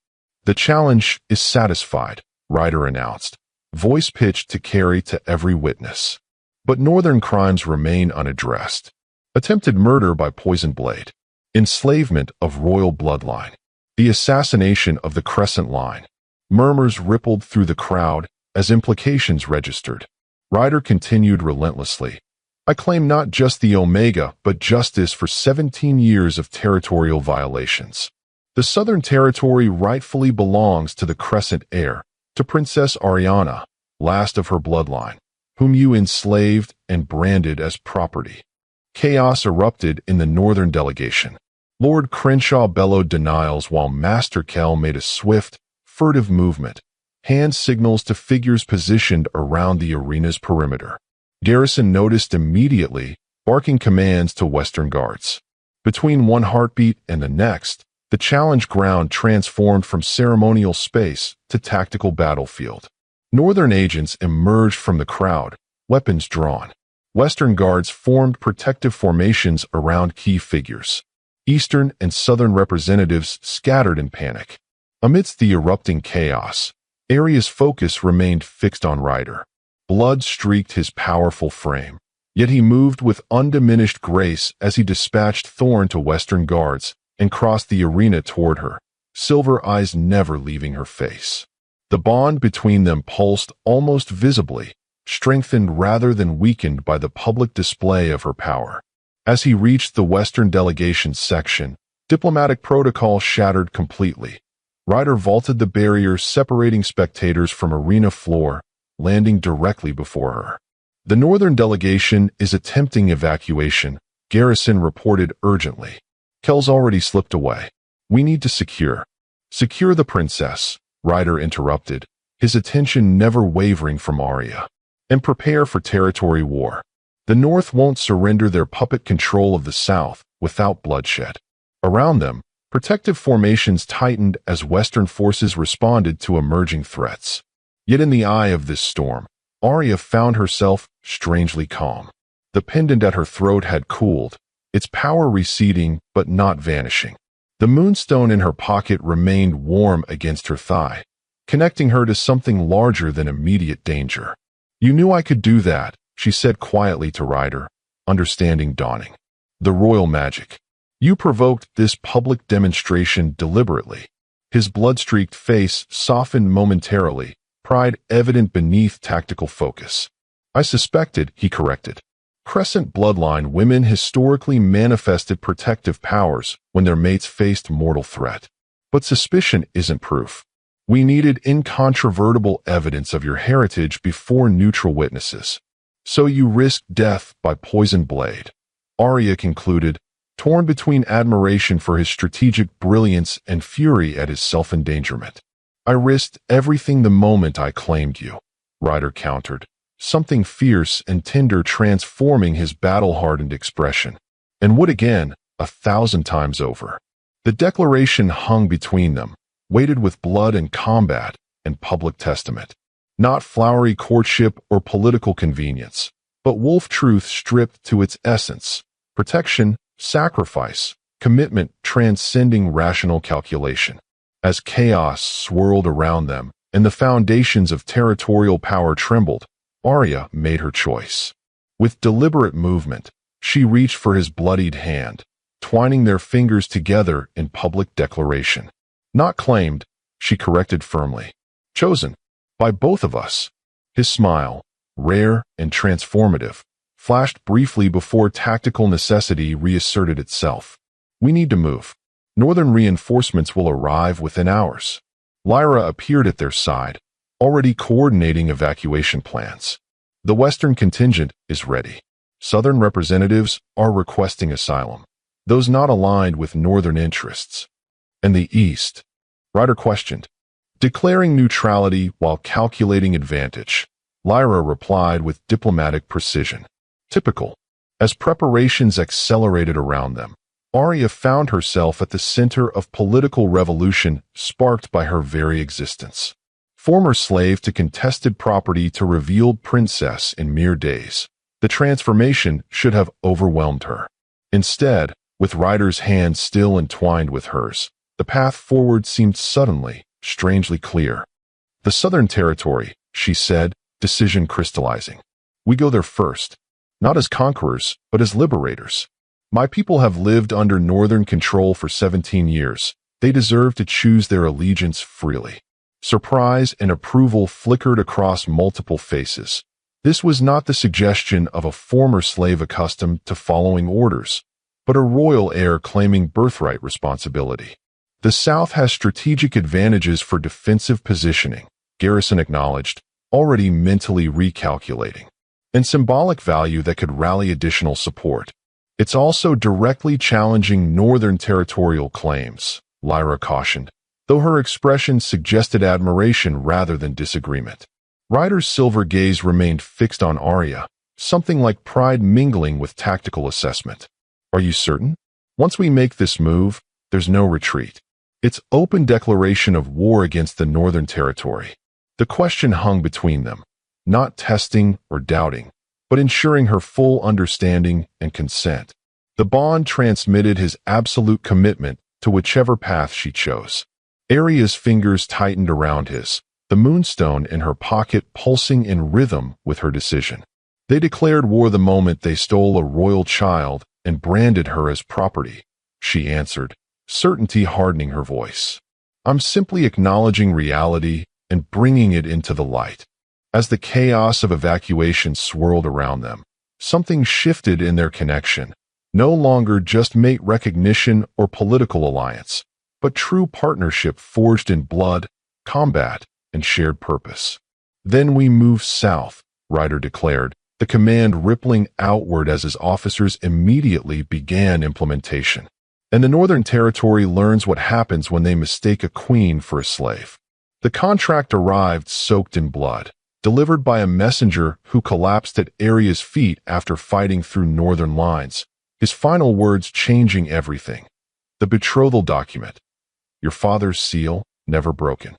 The challenge is satisfied, Ryder announced, voice pitched to carry to every witness. But northern crimes remain unaddressed. Attempted murder by poison blade. Enslavement of royal bloodline. The assassination of the Crescent Line. Murmurs rippled through the crowd as implications registered. Ryder continued relentlessly. I claim not just the Omega, but justice for 17 years of territorial violations. The Southern Territory rightfully belongs to the Crescent heir, to Princess Ariana, last of her bloodline, whom you enslaved and branded as property. Chaos erupted in the Northern delegation. Lord Crenshaw bellowed denials while Master Kell made a swift, furtive movement, hand signals to figures positioned around the arena's perimeter. Garrison noticed immediately, barking commands to Western guards. Between one heartbeat and the next, the challenge ground transformed from ceremonial space to tactical battlefield. Northern agents emerged from the crowd, weapons drawn. Western guards formed protective formations around key figures. Eastern and Southern representatives scattered in panic. Amidst the erupting chaos, Aria's focus remained fixed on Rhyder. Blood streaked his powerful frame, yet he moved with undiminished grace as he dispatched Thorn to Western guards and crossed the arena toward her, silver eyes never leaving her face. The bond between them pulsed almost visibly, strengthened rather than weakened by the public display of her power. As he reached the Western delegation section, diplomatic protocol shattered completely. Rhyder vaulted the barrier separating spectators from arena floor, landing directly before her. The Northern delegation is attempting evacuation, Garrison reported urgently. Kell's already slipped away. We need to secure the princess, Rhyder interrupted, his attention never wavering from Aria. And prepare for territory war. The North won't surrender their puppet control of the South without bloodshed. Around them, protective formations tightened as Western forces responded to emerging threats. Yet in the eye of this storm, Aria found herself strangely calm. The pendant at her throat had cooled, its power receding but not vanishing. The moonstone in her pocket remained warm against her thigh, connecting her to something larger than immediate danger. You knew I could do that, she said quietly to Rhyder, understanding dawning. The royal magic. You provoked this public demonstration deliberately. His blood-streaked face softened momentarily, pride evident beneath tactical focus. I suspected, he corrected. Crescent bloodline women historically manifested protective powers when their mates faced mortal threat. But suspicion isn't proof. We needed incontrovertible evidence of your heritage before neutral witnesses. So you risked death by poisoned blade. Aria concluded, torn between admiration for his strategic brilliance and fury at his self-endangerment. I risked everything the moment I claimed you, Rhyder countered, something fierce and tender transforming his battle-hardened expression. And would again, 1,000 times over. The declaration hung between them, weighted with blood and combat and public testament. Not flowery courtship or political convenience, but wolf truth stripped to its essence, protection, sacrifice, commitment transcending rational calculation. As chaos swirled around them and the foundations of territorial power trembled, Aria made her choice. With deliberate movement, she reached for his bloodied hand, twining their fingers together in public declaration. Not claimed, she corrected firmly. Chosen. By both of us. His smile, rare and transformative, flashed briefly before tactical necessity reasserted itself. We need to move. Northern reinforcements will arrive within hours. Lyra appeared at their side, already coordinating evacuation plans. The Western contingent is ready. Southern representatives are requesting asylum, those not aligned with Northern interests. And the East? Rhyder questioned. Declaring neutrality while calculating advantage, Lyra replied with diplomatic precision. Typical. As preparations accelerated around them, Aria found herself at the center of political revolution sparked by her very existence. Former slave to contested property to revealed princess in mere days, the transformation should have overwhelmed her. Instead, with Ryder's hand still entwined with hers, the path forward seemed suddenly, strangely clear. The Southern Territory, she said, decision crystallizing. We go there first, not as conquerors, but as liberators. My people have lived under Northern control for 17 years. They deserve to choose their allegiance freely. Surprise and approval flickered across multiple faces. This was not the suggestion of a former slave accustomed to following orders, but a royal heir claiming birthright responsibility. The South has strategic advantages for defensive positioning, Garrison acknowledged, already mentally recalculating, and symbolic value that could rally additional support. It's also directly challenging Northern territorial claims, Lyra cautioned, though her expression suggested admiration rather than disagreement. Ryder's silver gaze remained fixed on Aria, something like pride mingling with tactical assessment. Are you certain? Once we make this move, there's no retreat. It's open declaration of war against the Northern Territory. The question hung between them, not testing or doubting, but ensuring her full understanding and consent. The bond transmitted his absolute commitment to whichever path she chose. Aria's fingers tightened around his, the moonstone in her pocket pulsing in rhythm with her decision. They declared war the moment they stole a royal child and branded her as property, she answered, certainty hardening her voice. I'm simply acknowledging reality and bringing it into the light. As the chaos of evacuation swirled around them, something shifted in their connection, no longer just mate recognition or political alliance, but true partnership forged in blood, combat, and shared purpose. Then we move south, Ryder declared, the command rippling outward as his officers immediately began implementation. And the Northern Territory learns what happens when they mistake a queen for a slave. The contract arrived soaked in blood, delivered by a messenger who collapsed at Aria's feet after fighting through Northern lines, his final words changing everything. The betrothal document, your father's seal, never broken.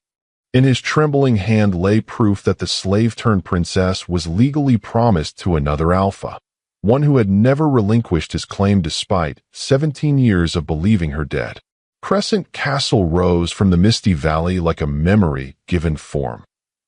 In his trembling hand lay proof that the slave-turned-princess was legally promised to another alpha, one who had never relinquished his claim despite 17 years of believing her dead. Crescent Castle rose from the misty valley like a memory given form.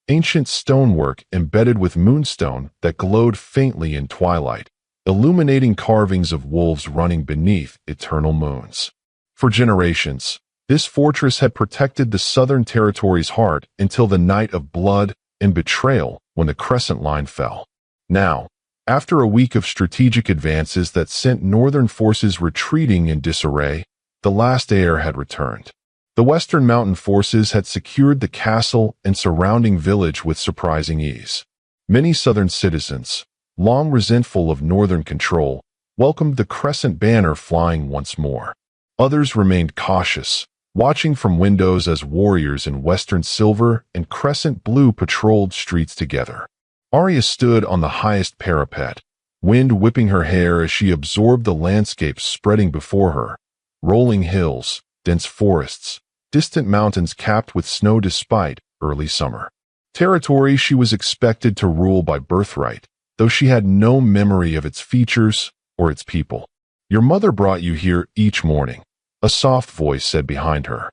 Ancient stonework embedded with moonstone that glowed faintly in twilight, illuminating carvings of wolves running beneath eternal moons. For generations, this fortress had protected the Southern Territory's heart until the night of blood and betrayal when the Crescent Line fell. Now, after a week of strategic advances that sent Northern forces retreating in disarray, the last heir had returned. The Western Mountain forces had secured the castle and surrounding village with surprising ease. Many Southern citizens, long resentful of Northern control, welcomed the Crescent banner flying once more. Others remained cautious, watching from windows as warriors in Western silver and Crescent blue patrolled streets together. Aria stood on the highest parapet, wind whipping her hair as she absorbed the landscape spreading before her. Rolling hills, dense forests, distant mountains capped with snow despite early summer. Territory she was expected to rule by birthright, though she had no memory of its features or its people. Your mother brought you here each morning, a soft voice said behind her,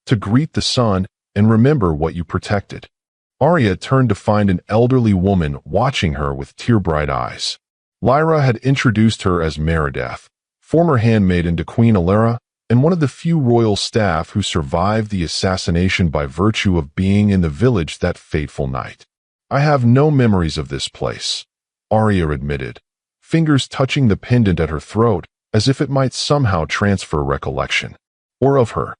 to greet the sun and remember what you protected. Aria turned to find an elderly woman watching her with tear-bright eyes. Lyra had introduced her as Meredith, former handmaiden to Queen Alara, and one of the few royal staff who survived the assassination by virtue of being in the village that fateful night. I have no memories of this place, Aria admitted, fingers touching the pendant at her throat as if it might somehow transfer recollection. Or of her.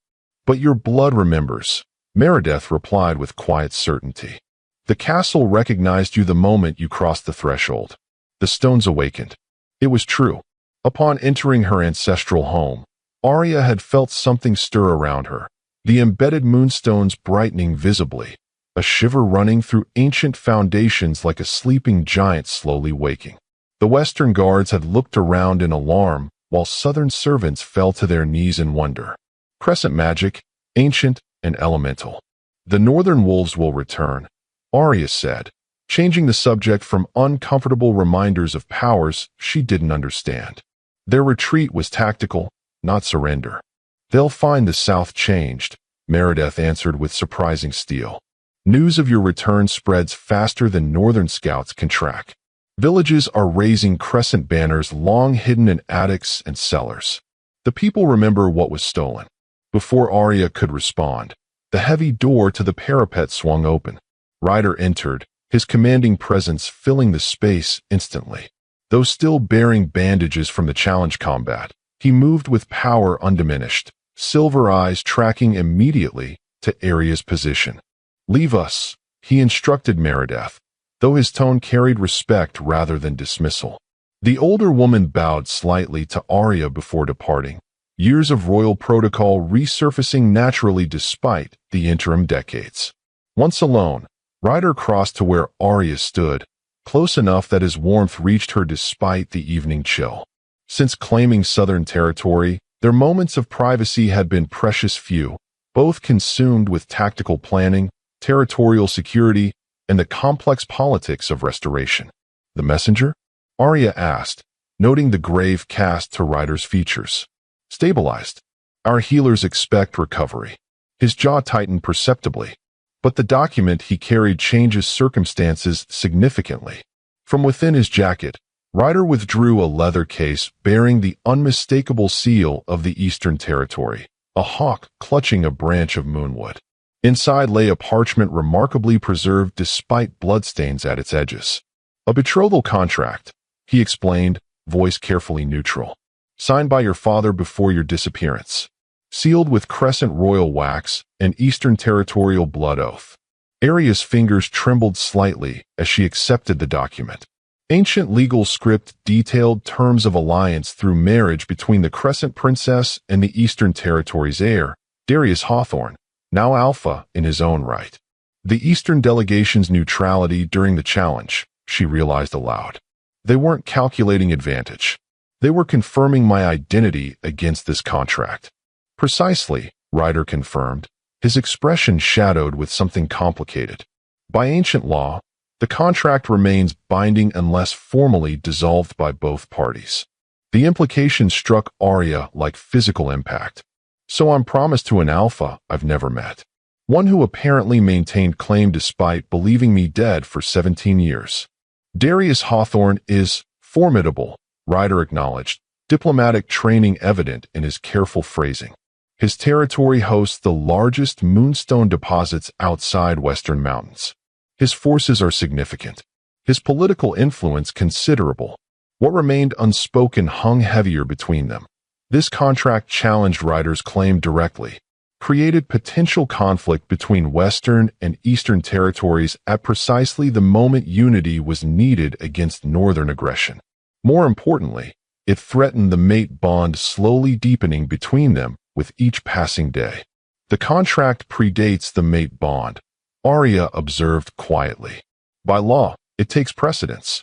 But your blood remembers, Meredith replied with quiet certainty. The castle recognized you the moment you crossed the threshold. The stones awakened. It was true. Upon entering her ancestral home, Aria had felt something stir around her, the embedded moonstones brightening visibly, a shiver running through ancient foundations like a sleeping giant slowly waking. The Western guards had looked around in alarm, while Southern servants fell to their knees in wonder. Crescent magic, ancient and elemental. The Northern wolves will return, Aria said, changing the subject from uncomfortable reminders of powers she didn't understand. Their retreat was tactical, not surrender. They'll find the South changed, Meredith answered with surprising steel. News of your return spreads faster than Northern scouts can track. Villages are raising Crescent banners long hidden in attics and cellars. The people remember what was stolen. Before Aria could respond, the heavy door to the parapet swung open. Ryder entered, his commanding presence filling the space instantly. Though still bearing bandages from the challenge combat, he moved with power undiminished, silver eyes tracking immediately to Aria's position. "Leave us," he instructed Meredith, though his tone carried respect rather than dismissal. The older woman bowed slightly to Aria before departing, years of royal protocol resurfacing naturally despite the interim decades. Once alone, Ryder crossed to where Aria stood, close enough that his warmth reached her despite the evening chill. Since claiming Southern territory, their moments of privacy had been precious few, both consumed with tactical planning, territorial security, and the complex politics of restoration. "The messenger?" Aria asked, noting the grave cast to Ryder's features. "Stabilized. Our healers expect recovery." His jaw tightened perceptibly, but the document he carried changes circumstances significantly. From within his jacket, Ryder withdrew a leather case bearing the unmistakable seal of the Eastern Territory, a hawk clutching a branch of moonwood. Inside lay a parchment remarkably preserved despite bloodstains at its edges. "A betrothal contract," he explained, voice carefully neutral. "Signed by your father before your disappearance. Sealed with crescent royal wax and Eastern Territorial blood oath." Aria's fingers trembled slightly as she accepted the document. Ancient legal script detailed terms of alliance through marriage between the Crescent Princess and the Eastern Territory's heir, Darius Hawthorne, now Alpha in his own right. The Eastern delegation's neutrality during the challenge, she realized aloud. They weren't calculating advantage. They were confirming my identity against this contract. "Precisely," Ryder confirmed, his expression shadowed with something complicated. "By ancient law, the contract remains binding unless formally dissolved by both parties." The implication struck Aria like physical impact. "So I'm promised to an Alpha I've never met. One who apparently maintained claim despite believing me dead for 17 years. Darius Hawthorne is formidable," Ryder acknowledged, diplomatic training evident in his careful phrasing. "His territory hosts the largest moonstone deposits outside Western Mountains. His forces are significant. His political influence considerable. What remained unspoken hung heavier between them. This contract challenged Ryder's claim directly, created potential conflict between Western and Eastern territories at precisely the moment unity was needed against Northern aggression. More importantly, it threatened the mate bond slowly deepening between them with each passing day. "The contract predates the mate bond," Aria observed quietly. "By law, it takes precedence."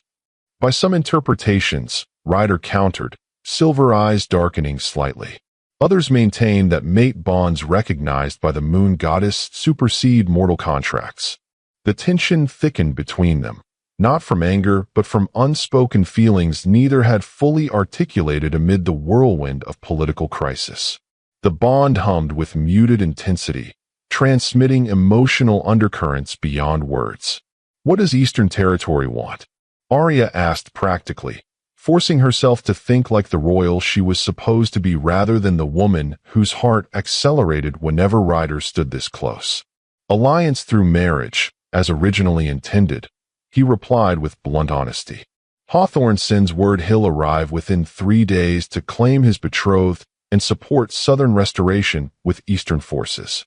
"By some interpretations," Ryder countered, silver eyes darkening slightly. "Others maintain that mate bonds recognized by the moon goddess supersede mortal contracts." The tension thickened between them, not from anger but from unspoken feelings neither had fully articulated amid the whirlwind of political crisis. The bond hummed with muted intensity, transmitting emotional undercurrents beyond words. "What does Eastern Territory want?" Aria asked practically, forcing herself to think like the royal she was supposed to be rather than the woman whose heart accelerated whenever Ryder stood this close. "Alliance through marriage, as originally intended," he replied with blunt honesty. "Hawthorne sends word he'll arrive within 3 days to claim his betrothed and support Southern restoration with Eastern forces."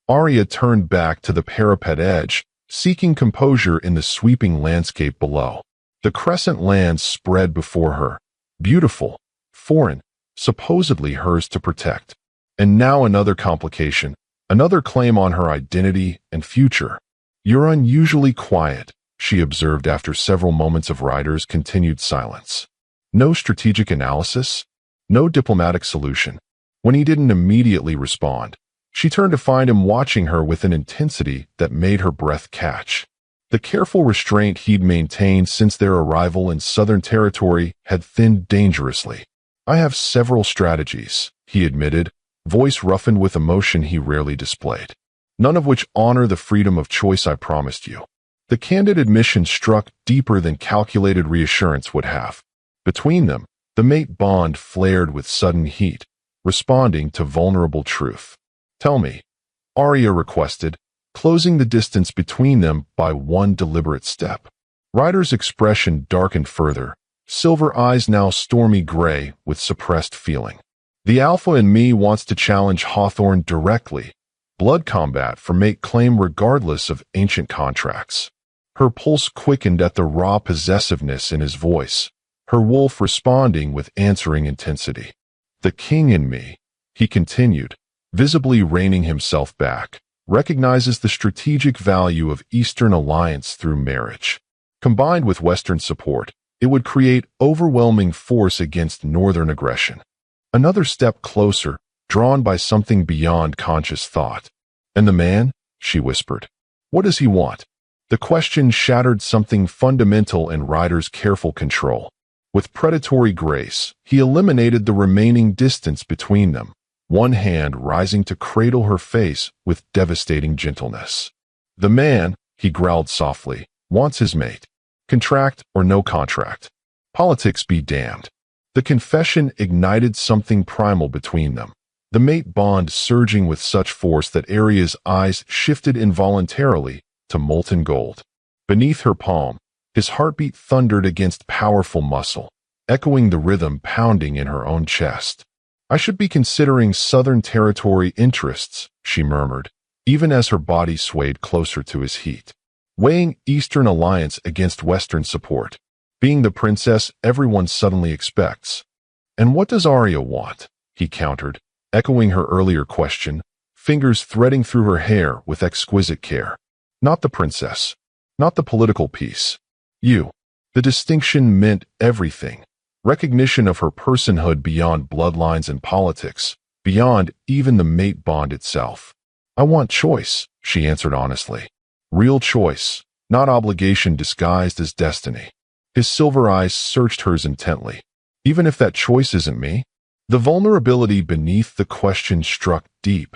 Aria turned back to the parapet edge, seeking composure in the sweeping landscape below. The crescent lands spread before her, beautiful, foreign, supposedly hers to protect. And now another complication, another claim on her identity and future. "You're unusually quiet," she observed after several moments of Ryder's continued silence. No strategic analysis, no diplomatic solution. When he didn't immediately respond, she turned to find him watching her with an intensity that made her breath catch. The careful restraint he'd maintained since their arrival in Southern Territory had thinned dangerously. "I have several strategies," he admitted, voice roughened with emotion he rarely displayed. "None of which honor the freedom of choice I promised you." The candid admission struck deeper than calculated reassurance would have. Between them, the mate bond flared with sudden heat, responding to vulnerable truth. "Tell me," Aria requested, closing the distance between them by one deliberate step. Ryder's expression darkened further, silver eyes now stormy gray with suppressed feeling. The Alpha in me wants to challenge Hawthorne directly. Blood combat for mate claim regardless of ancient contracts. Her pulse quickened at the raw possessiveness in his voice, her wolf responding with answering intensity. The king in me, he continued, visibly reining himself back, recognizes the strategic value of Eastern alliance through marriage. Combined with Western support, it would create overwhelming force against Northern aggression. Another step closer, drawn by something beyond conscious thought. And the man? She whispered. What does he want? The question shattered something fundamental in Ryder's careful control. With predatory grace, he eliminated the remaining distance between them, one hand rising to cradle her face with devastating gentleness. The man, he growled softly, wants his mate. Contract or no contract. Politics be damned. The confession ignited something primal between them, the mate bond surging with such force that Aria's eyes shifted involuntarily to molten gold. Beneath her palm, his heartbeat thundered against powerful muscle, echoing the rhythm pounding in her own chest. I should be considering Southern Territory interests, she murmured, even as her body swayed closer to his heat. Weighing Eastern alliance against Western support. Being the princess everyone suddenly expects. And what does Aria want? He countered, echoing her earlier question, fingers threading through her hair with exquisite care. Not the princess. Not the political piece. You. The distinction meant everything. Recognition of her personhood beyond bloodlines and politics, beyond even the mate bond itself. I want choice, she answered honestly. Real choice, not obligation disguised as destiny. His silver eyes searched hers intently. Even if that choice isn't me? The vulnerability beneath the question struck deep.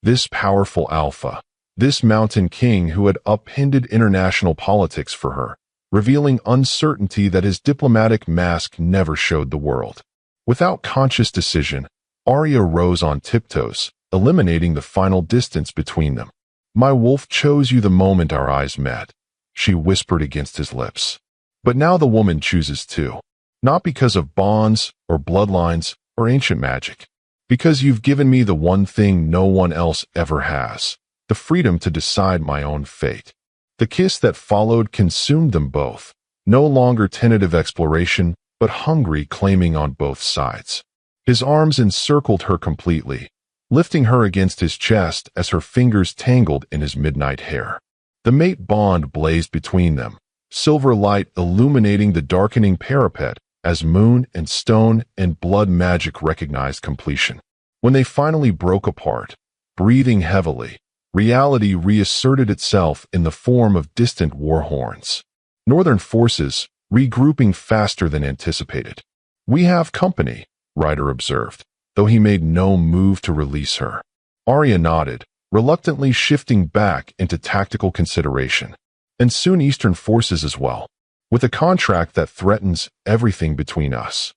This powerful alpha, this mountain king who had upended international politics for her, revealing uncertainty that his diplomatic mask never showed the world. Without conscious decision, Aria rose on tiptoes, eliminating the final distance between them. My wolf chose you the moment our eyes met, she whispered against his lips. But now the woman chooses too. Not because of bonds or bloodlines or ancient magic. Because you've given me the one thing no one else ever has. The freedom to decide my own fate. The kiss that followed consumed them both. No longer tentative exploration, but hungry claiming on both sides. His arms encircled her completely, lifting her against his chest as her fingers tangled in his midnight hair. The mate bond blazed between them, silver light illuminating the darkening parapet as moon and stone and blood magic recognized completion. When they finally broke apart, breathing heavily, reality reasserted itself in the form of distant war horns. Northern forces, regrouping faster than anticipated. We have company, Ryder observed, though he made no move to release her. Aria nodded, reluctantly shifting back into tactical consideration. And soon Eastern forces as well, with a contract that threatens everything between us.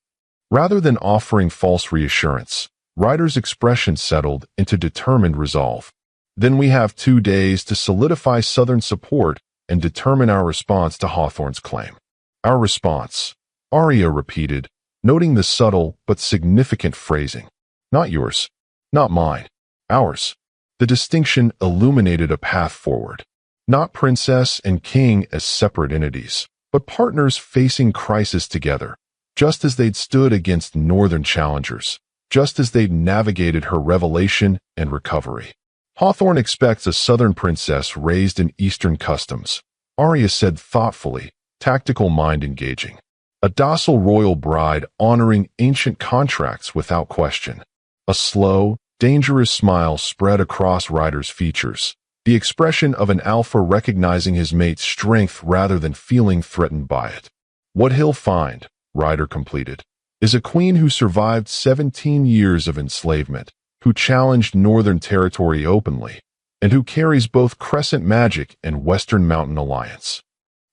Rather than offering false reassurance, Ryder's expression settled into determined resolve. Then we have 2 days to solidify Southern support and determine our response to Hawthorne's claim. Our response, Aria repeated, noting the subtle but significant phrasing. Not yours, not mine, ours. The distinction illuminated a path forward. Not princess and king as separate entities, but partners facing crisis together, just as they'd stood against northern challengers, just as they'd navigated her revelation and recovery. Hawthorne expects a southern princess raised in eastern customs, Aria said thoughtfully, tactical mind engaging. A docile royal bride honoring ancient contracts without question. A slow, dangerous smile spread across Ryder's features, the expression of an alpha recognizing his mate's strength rather than feeling threatened by it. What he'll find, Ryder completed, is a queen who survived 17 years of enslavement, who challenged Northern Territory openly, and who carries both Crescent magic and Western Mountain alliance.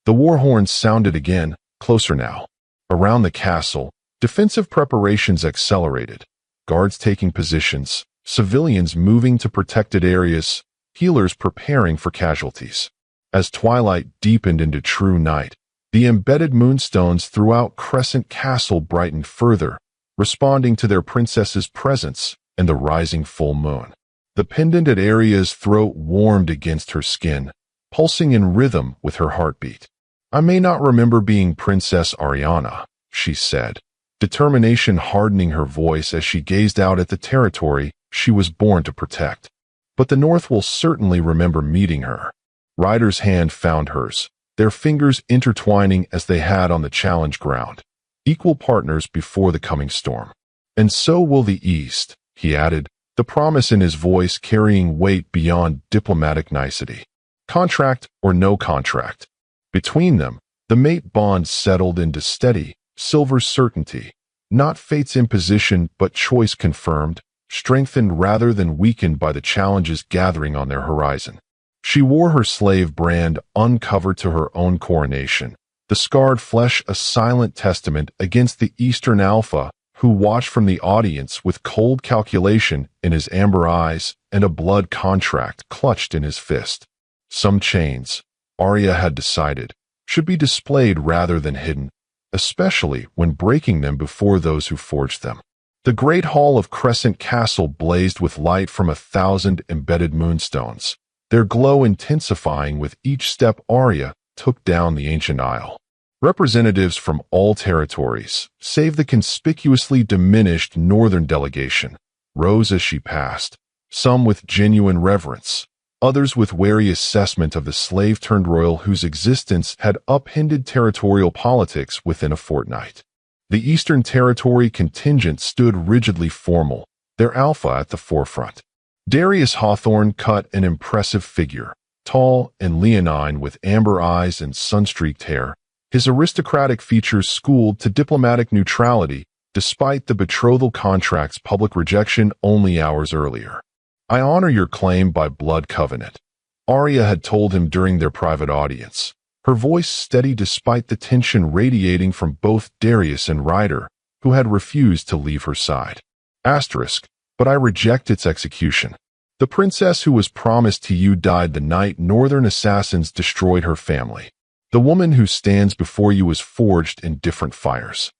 The war horns sounded again, closer now. Around the castle, defensive preparations accelerated, guards taking positions, civilians moving to protected areas. healers preparing for casualties. As twilight deepened into true night, the embedded moonstones throughout Crescent Castle brightened further, responding to their princess's presence and the rising full moon. The pendant at Aria's throat warmed against her skin, pulsing in rhythm with her heartbeat. "I may not remember being Princess Ariana," she said, determination hardening her voice as she gazed out at the territory she was born to protect. "But the North will certainly remember meeting her." Ryder's hand found hers, their fingers intertwining as they had on the challenge ground, equal partners before the coming storm. "And so will the East," he added, the promise in his voice carrying weight beyond diplomatic nicety. Contract or no contract. Between them, the mate bond settled into steady, silver certainty, not fate's imposition but choice confirmed, strengthened rather than weakened by the challenges gathering on their horizon. She wore her slave brand uncovered to her own coronation, the scarred flesh a silent testament against the Eastern Alpha, who watched from the audience with cold calculation in his amber eyes and a blood contract clutched in his fist. Some chains, Aria had decided, should be displayed rather than hidden, especially when breaking them before those who forged them. The great hall of Crescent Castle blazed with light from 1,000 embedded moonstones, their glow intensifying with each step Aria took down the ancient aisle. Representatives from all territories, save the conspicuously diminished northern delegation, rose as she passed, some with genuine reverence, others with wary assessment of the slave-turned-royal whose existence had upended territorial politics within a fortnight. The Eastern Territory contingent stood rigidly formal, their alpha at the forefront. Darius Hawthorne cut an impressive figure, tall and leonine with amber eyes and sun-streaked hair, his aristocratic features schooled to diplomatic neutrality despite the betrothal contract's public rejection only hours earlier. "I honor your claim by blood covenant," Aria had told him during their private audience, her voice steady despite the tension radiating from both Darius and Ryder, who had refused to leave her side. "But I reject its execution. The princess who was promised to you died the night northern assassins destroyed her family. The woman who stands before you was forged in different fires."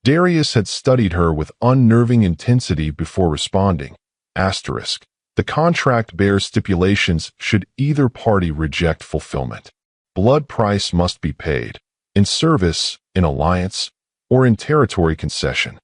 Darius had studied her with unnerving intensity before responding. "The contract bears stipulations should either party reject fulfillment. Blood price must be paid, in service, in alliance, or in territory concession."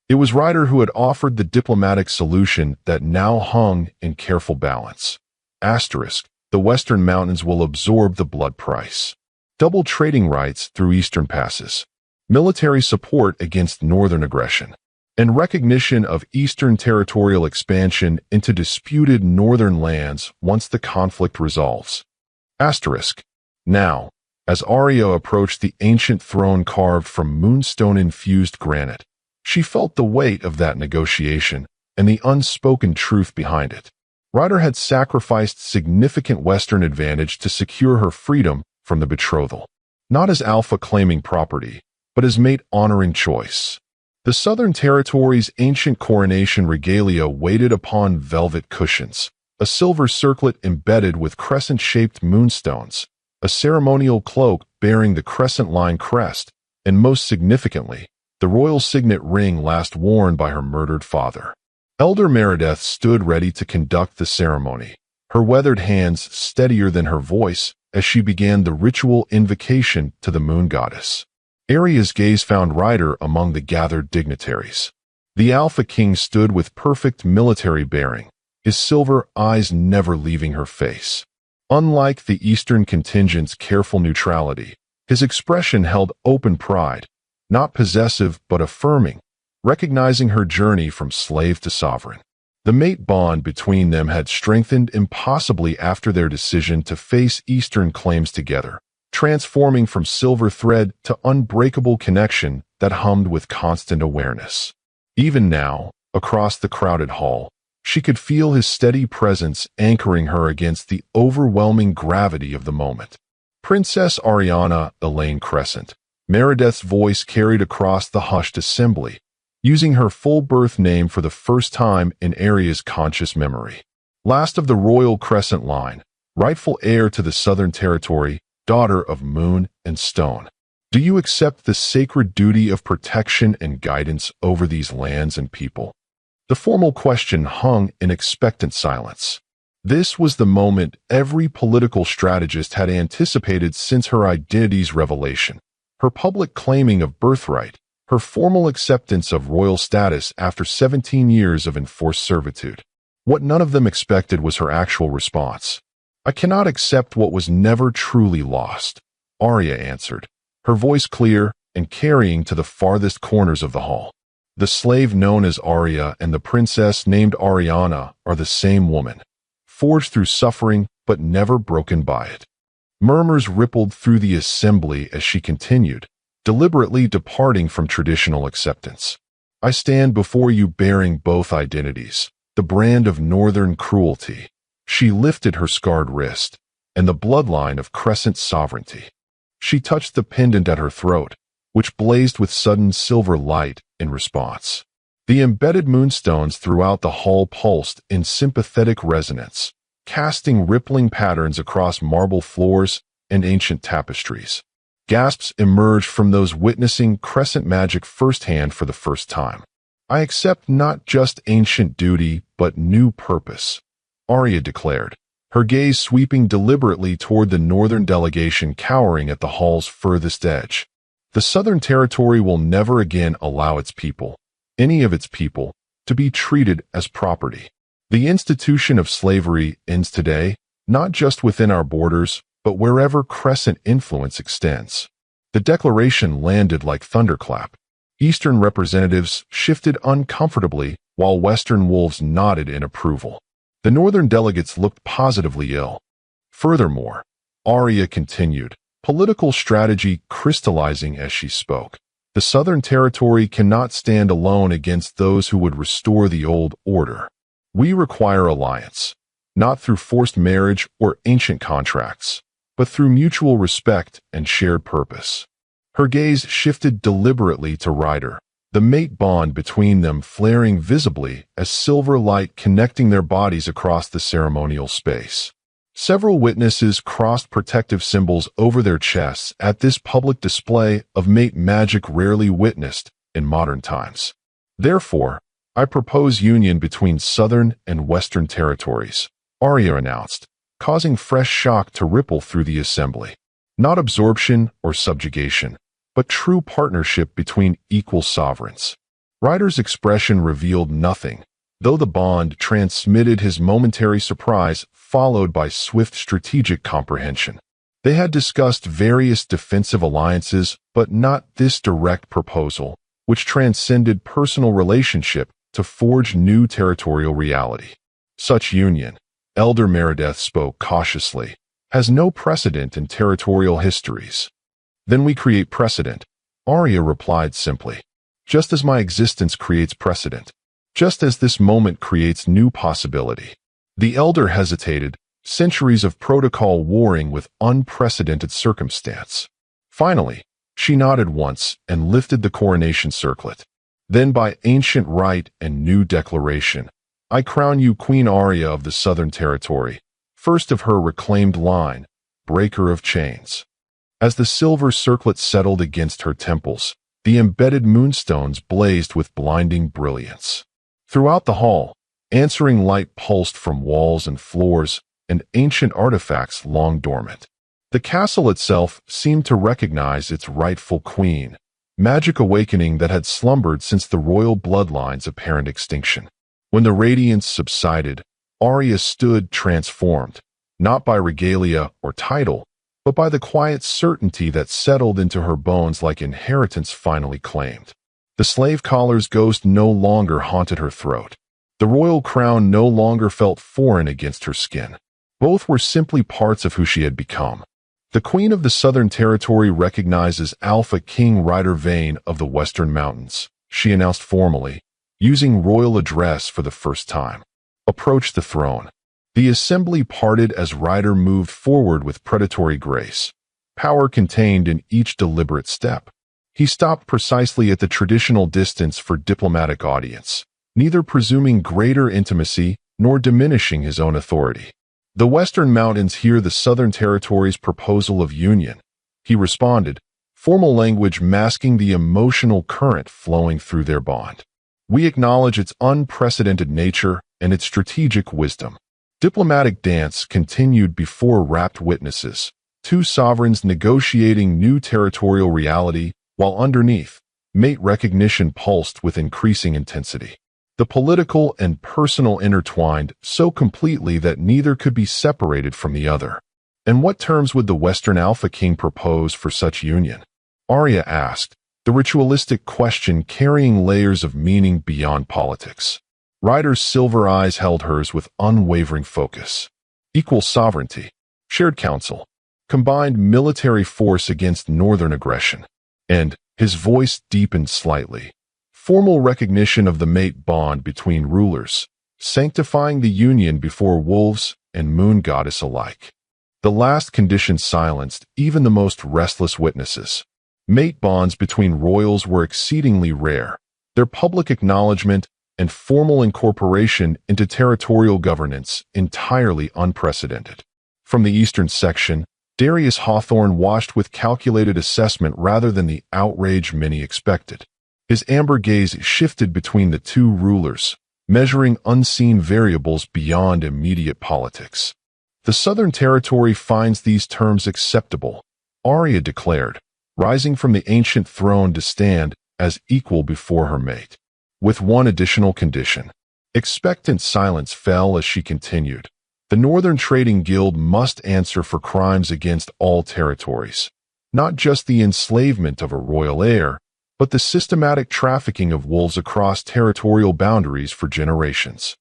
It was Ryder who had offered the diplomatic solution that now hung in careful balance. "The Western Mountains will absorb the blood price. Double trading rights through Eastern passes. Military support against Northern aggression. And recognition of Eastern territorial expansion into disputed Northern lands once the conflict resolves." Now, as Aria approached the ancient throne carved from moonstone-infused granite, she felt the weight of that negotiation and the unspoken truth behind it. Ryder had sacrificed significant Western advantage to secure her freedom from the betrothal, not as Alpha claiming property, but as mate honoring choice. The Southern Territory's ancient coronation regalia waited upon velvet cushions, a silver circlet embedded with crescent-shaped moonstones, a ceremonial cloak bearing the crescent-line crest, and most significantly, the royal signet ring last worn by her murdered father. Elder Meredith stood ready to conduct the ceremony, her weathered hands steadier than her voice as she began the ritual invocation to the moon goddess. Aria's gaze found Ryder among the gathered dignitaries. The Alpha King stood with perfect military bearing, his silver eyes never leaving her face. Unlike the Eastern contingent's careful neutrality, his expression held open pride, not possessive but affirming, recognizing her journey from slave to sovereign. The mate bond between them had strengthened impossibly after their decision to face Eastern claims together, transforming from silver thread to unbreakable connection that hummed with constant awareness. Even now, across the crowded hall, she could feel his steady presence anchoring her against the overwhelming gravity of the moment. "Princess Ariana Elaine Crescent," Meredith's voice carried across the hushed assembly, using her full birth name for the first time in Aria's conscious memory. last of the royal Crescent line, rightful heir to the Southern Territory, daughter of Moon and Stone. Do you accept the sacred duty of protection and guidance over these lands and people? The formal question hung in expectant silence. This was the moment every political strategist had anticipated since her identity's revelation, her public claiming of birthright, her formal acceptance of royal status after 17 years of enforced servitude. What none of them expected was her actual response. "I cannot accept what was never truly lost," Aria answered, her voice clear and carrying to the farthest corners of the hall. The slave known as Aria and the princess named Ariana are the same woman, forged through suffering but never broken by it. Murmurs rippled through the assembly as she continued, deliberately departing from traditional acceptance. "I stand before you bearing both identities, the brand of northern cruelty." She lifted her scarred wrist, and the bloodline of Crescent sovereignty. She touched the pendant at her throat, which blazed with sudden silver light in response. The embedded moonstones throughout the hall pulsed in sympathetic resonance, casting rippling patterns across marble floors and ancient tapestries. Gasps emerged from those witnessing Crescent magic firsthand for the first time. "I accept not just ancient duty, but new purpose," Aria declared, her gaze sweeping deliberately toward the northern delegation cowering at the hall's furthest edge. "The Southern Territory will never again allow its people, any of its people, to be treated as property. The institution of slavery ends today, not just within our borders, but wherever Crescent influence extends." The declaration landed like thunderclap. Eastern representatives shifted uncomfortably, while Western wolves nodded in approval. The northern delegates looked positively ill. Furthermore, Aria continued, political strategy crystallizing as she spoke. "The Southern Territory cannot stand alone against those who would restore the old order. We require alliance, not through forced marriage or ancient contracts, but through mutual respect and shared purpose." Her gaze shifted deliberately to Ryder, the mate bond between them flaring visibly as silver light connecting their bodies across the ceremonial space. Several witnesses crossed protective symbols over their chests at this public display of mate magic rarely witnessed in modern times. "Therefore, I propose union between Southern and Western territories," Aria announced, causing fresh shock to ripple through the assembly. Not absorption or subjugation, but true partnership between equal sovereigns. Ryder's expression revealed nothing, though the bond transmitted his momentary surprise followed by swift strategic comprehension. They had discussed various defensive alliances, but not this direct proposal, which transcended personal relationship to forge new territorial reality. "Such union," Elder Meredith spoke cautiously, "has no precedent in territorial histories." "Then we create precedent," Aria replied simply. "Just as my existence creates precedent. Just as this moment creates new possibility." The elder hesitated, centuries of protocol warring with unprecedented circumstance. Finally, she nodded once and lifted the coronation circlet. "Then by ancient rite and new declaration, I crown you Queen Aria of the Southern Territory, first of her reclaimed line, breaker of chains." As the silver circlet settled against her temples, the embedded moonstones blazed with blinding brilliance. Throughout the hall, answering light pulsed from walls and floors and ancient artifacts long dormant. The castle itself seemed to recognize its rightful queen, magic awakening that had slumbered since the royal bloodline's apparent extinction. When the radiance subsided, Aria stood transformed, not by regalia or title, but by the quiet certainty that settled into her bones like inheritance finally claimed. The slave collar's ghost no longer haunted her throat. The royal crown no longer felt foreign against her skin. Both were simply parts of who she had become. The Queen of the Southern Territory recognizes Alpha King Rhyder Vane of the Western Mountains, she announced formally, using royal address for the first time. Approach the throne. The assembly parted as Ryder moved forward with predatory grace, power contained in each deliberate step. He stopped precisely at the traditional distance for diplomatic audience, neither presuming greater intimacy nor diminishing his own authority. The Western Mountains hear the Southern Territory's proposal of union, he responded, formal language masking the emotional current flowing through their bond. We acknowledge its unprecedented nature and its strategic wisdom. Diplomatic dance continued before rapt witnesses, two sovereigns negotiating new territorial reality, while underneath, mate recognition pulsed with increasing intensity. The political and personal intertwined so completely that neither could be separated from the other. And what terms would the Western Alpha King propose for such union? Aria asked, the ritualistic question carrying layers of meaning beyond politics. Ryder's silver eyes held hers with unwavering focus. Equal sovereignty, shared counsel, combined military force against northern aggression. And, his voice deepened slightly, formal recognition of the mate bond between rulers, sanctifying the union before wolves and moon goddess alike. The last condition silenced even the most restless witnesses. Mate bonds between royals were exceedingly rare, their public acknowledgement and formal incorporation into territorial governance entirely unprecedented. From the eastern section, Darius Hawthorne watched with calculated assessment rather than the outrage many expected. His amber gaze shifted between the two rulers, measuring unseen variables beyond immediate politics. The Southern Territory finds these terms acceptable, Aria declared, rising from the ancient throne to stand as equal before her mate. With one additional condition. Expectant silence fell as she continued. The Northern Trading Guild must answer for crimes against all territories, not just the enslavement of a royal heir, but the systematic trafficking of wolves across territorial boundaries for generations.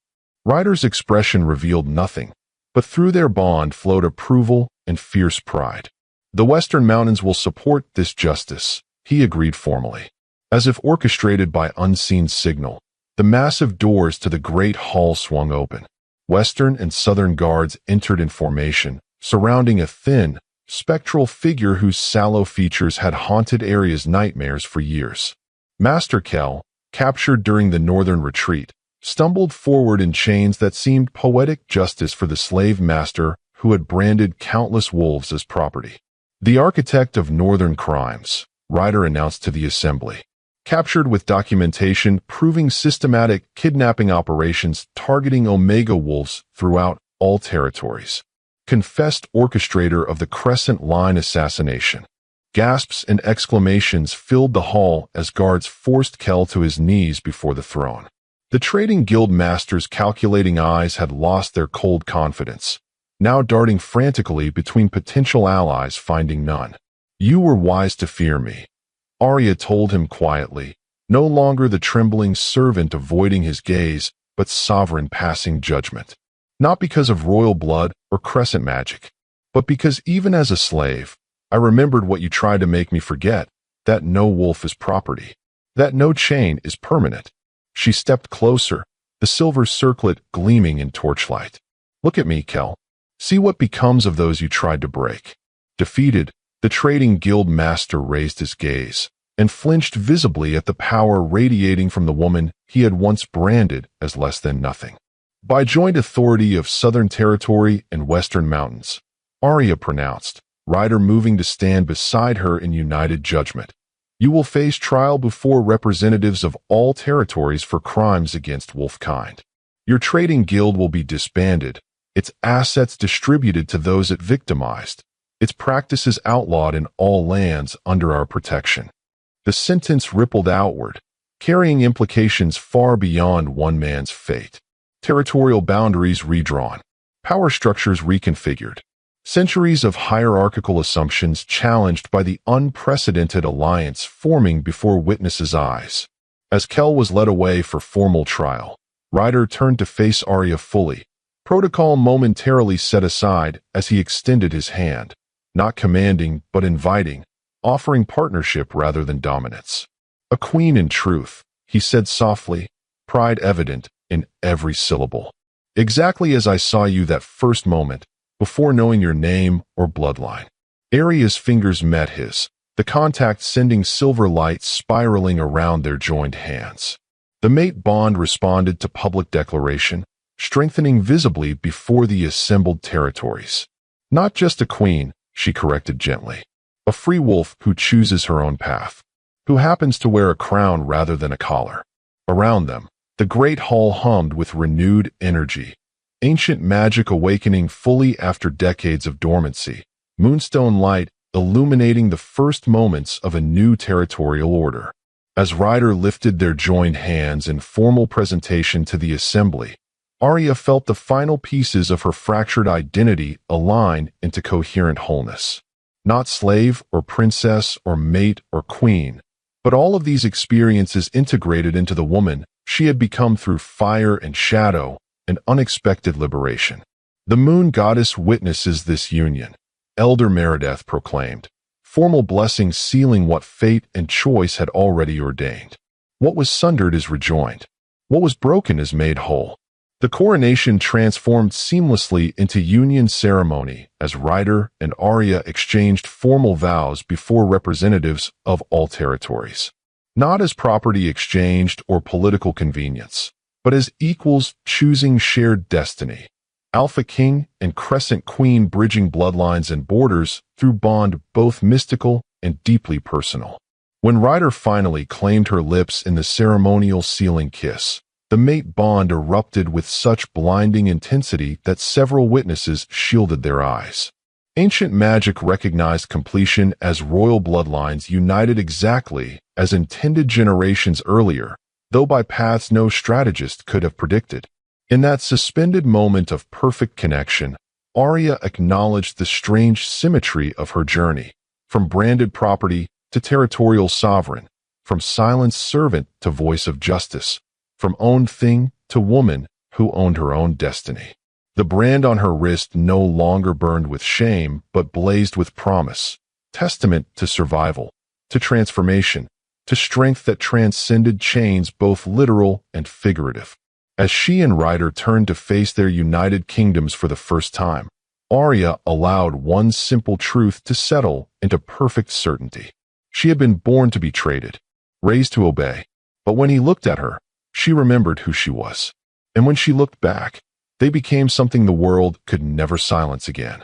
Ryder's expression revealed nothing, but through their bond flowed approval and fierce pride. The Western Mountains will support this justice, he agreed formally. As if orchestrated by unseen signal, the massive doors to the great hall swung open. Western and Southern guards entered in formation, surrounding a thin, spectral figure whose sallow features had haunted Aria's nightmares for years. Master Kell, captured during the northern retreat, stumbled forward in chains that seemed poetic justice for the slave master who had branded countless wolves as property. The architect of northern crimes, Ryder announced to the assembly. Captured with documentation proving systematic kidnapping operations targeting Omega wolves throughout all territories. Confessed orchestrator of the Crescent Line assassination. Gasps and exclamations filled the hall as guards forced Kell to his knees before the throne. The Trading Guild masters' calculating eyes had lost their cold confidence, now darting frantically between potential allies finding none. You were wise to fear me, Aria told him quietly, no longer the trembling servant avoiding his gaze, but sovereign passing judgment. Not because of royal blood or crescent magic, but because even as a slave, I remembered what you tried to make me forget, that no wolf is property, that no chain is permanent. She stepped closer, the silver circlet gleaming in torchlight. Look at me, Kell. See what becomes of those you tried to break. Defeated, the Trading Guild master raised his gaze and flinched visibly at the power radiating from the woman he had once branded as less than nothing. By joint authority of Southern Territory and Western Mountains, Aria pronounced, Ryder moving to stand beside her in united judgment. You will face trial before representatives of all territories for crimes against wolfkind. Your trading guild will be disbanded, its assets distributed to those it victimized, its practices outlawed in all lands under our protection. The sentence rippled outward, carrying implications far beyond one man's fate. Territorial boundaries redrawn, power structures reconfigured, centuries of hierarchical assumptions challenged by the unprecedented alliance forming before witnesses' eyes. As Kell was led away for formal trial, Ryder turned to face Aria fully, protocol momentarily set aside as he extended his hand, not commanding but inviting, offering partnership rather than dominance. A queen in truth, he said softly, pride evident in every syllable. Exactly as I saw you that first moment, before knowing your name or bloodline. Aria's fingers met his, the contact sending silver light spiraling around their joined hands. The mate bond responded to public declaration, strengthening visibly before the assembled territories. Not just a queen, she corrected gently. A free wolf who chooses her own path, who happens to wear a crown rather than a collar. Around them, the great hall hummed with renewed energy, ancient magic awakening fully after decades of dormancy, moonstone light illuminating the first moments of a new territorial order. As Ryder lifted their joined hands in formal presentation to the assembly, Aria felt the final pieces of her fractured identity align into coherent wholeness. Not slave or princess or mate or queen, but all of these experiences integrated into the woman she had become through fire and shadow and unexpected liberation. The moon goddess witnesses this union, Elder Meredith proclaimed, formal blessing sealing what fate and choice had already ordained. What was sundered is rejoined. What was broken is made whole. The coronation transformed seamlessly into union ceremony as Ryder and Aria exchanged formal vows before representatives of all territories. Not as property exchanged or political convenience, but as equals choosing shared destiny. Alpha King and Crescent Queen bridging bloodlines and borders through bond both mystical and deeply personal. When Ryder finally claimed her lips in the ceremonial sealing kiss, the mate bond erupted with such blinding intensity that several witnesses shielded their eyes. Ancient magic recognized completion as royal bloodlines united exactly as intended generations earlier, though by paths no strategist could have predicted. In that suspended moment of perfect connection, Aria acknowledged the strange symmetry of her journey, from branded property to territorial sovereign, from silenced servant to voice of justice, from owned thing to woman who owned her own destiny. The brand on her wrist no longer burned with shame, but blazed with promise, testament to survival, to transformation, to strength that transcended chains both literal and figurative. As she and Ryder turned to face their united kingdoms for the first time, Aria allowed one simple truth to settle into perfect certainty. She had been born to be traded, raised to obey. But when he looked at her, she remembered who she was. And when she looked back, they became something the world could never silence again.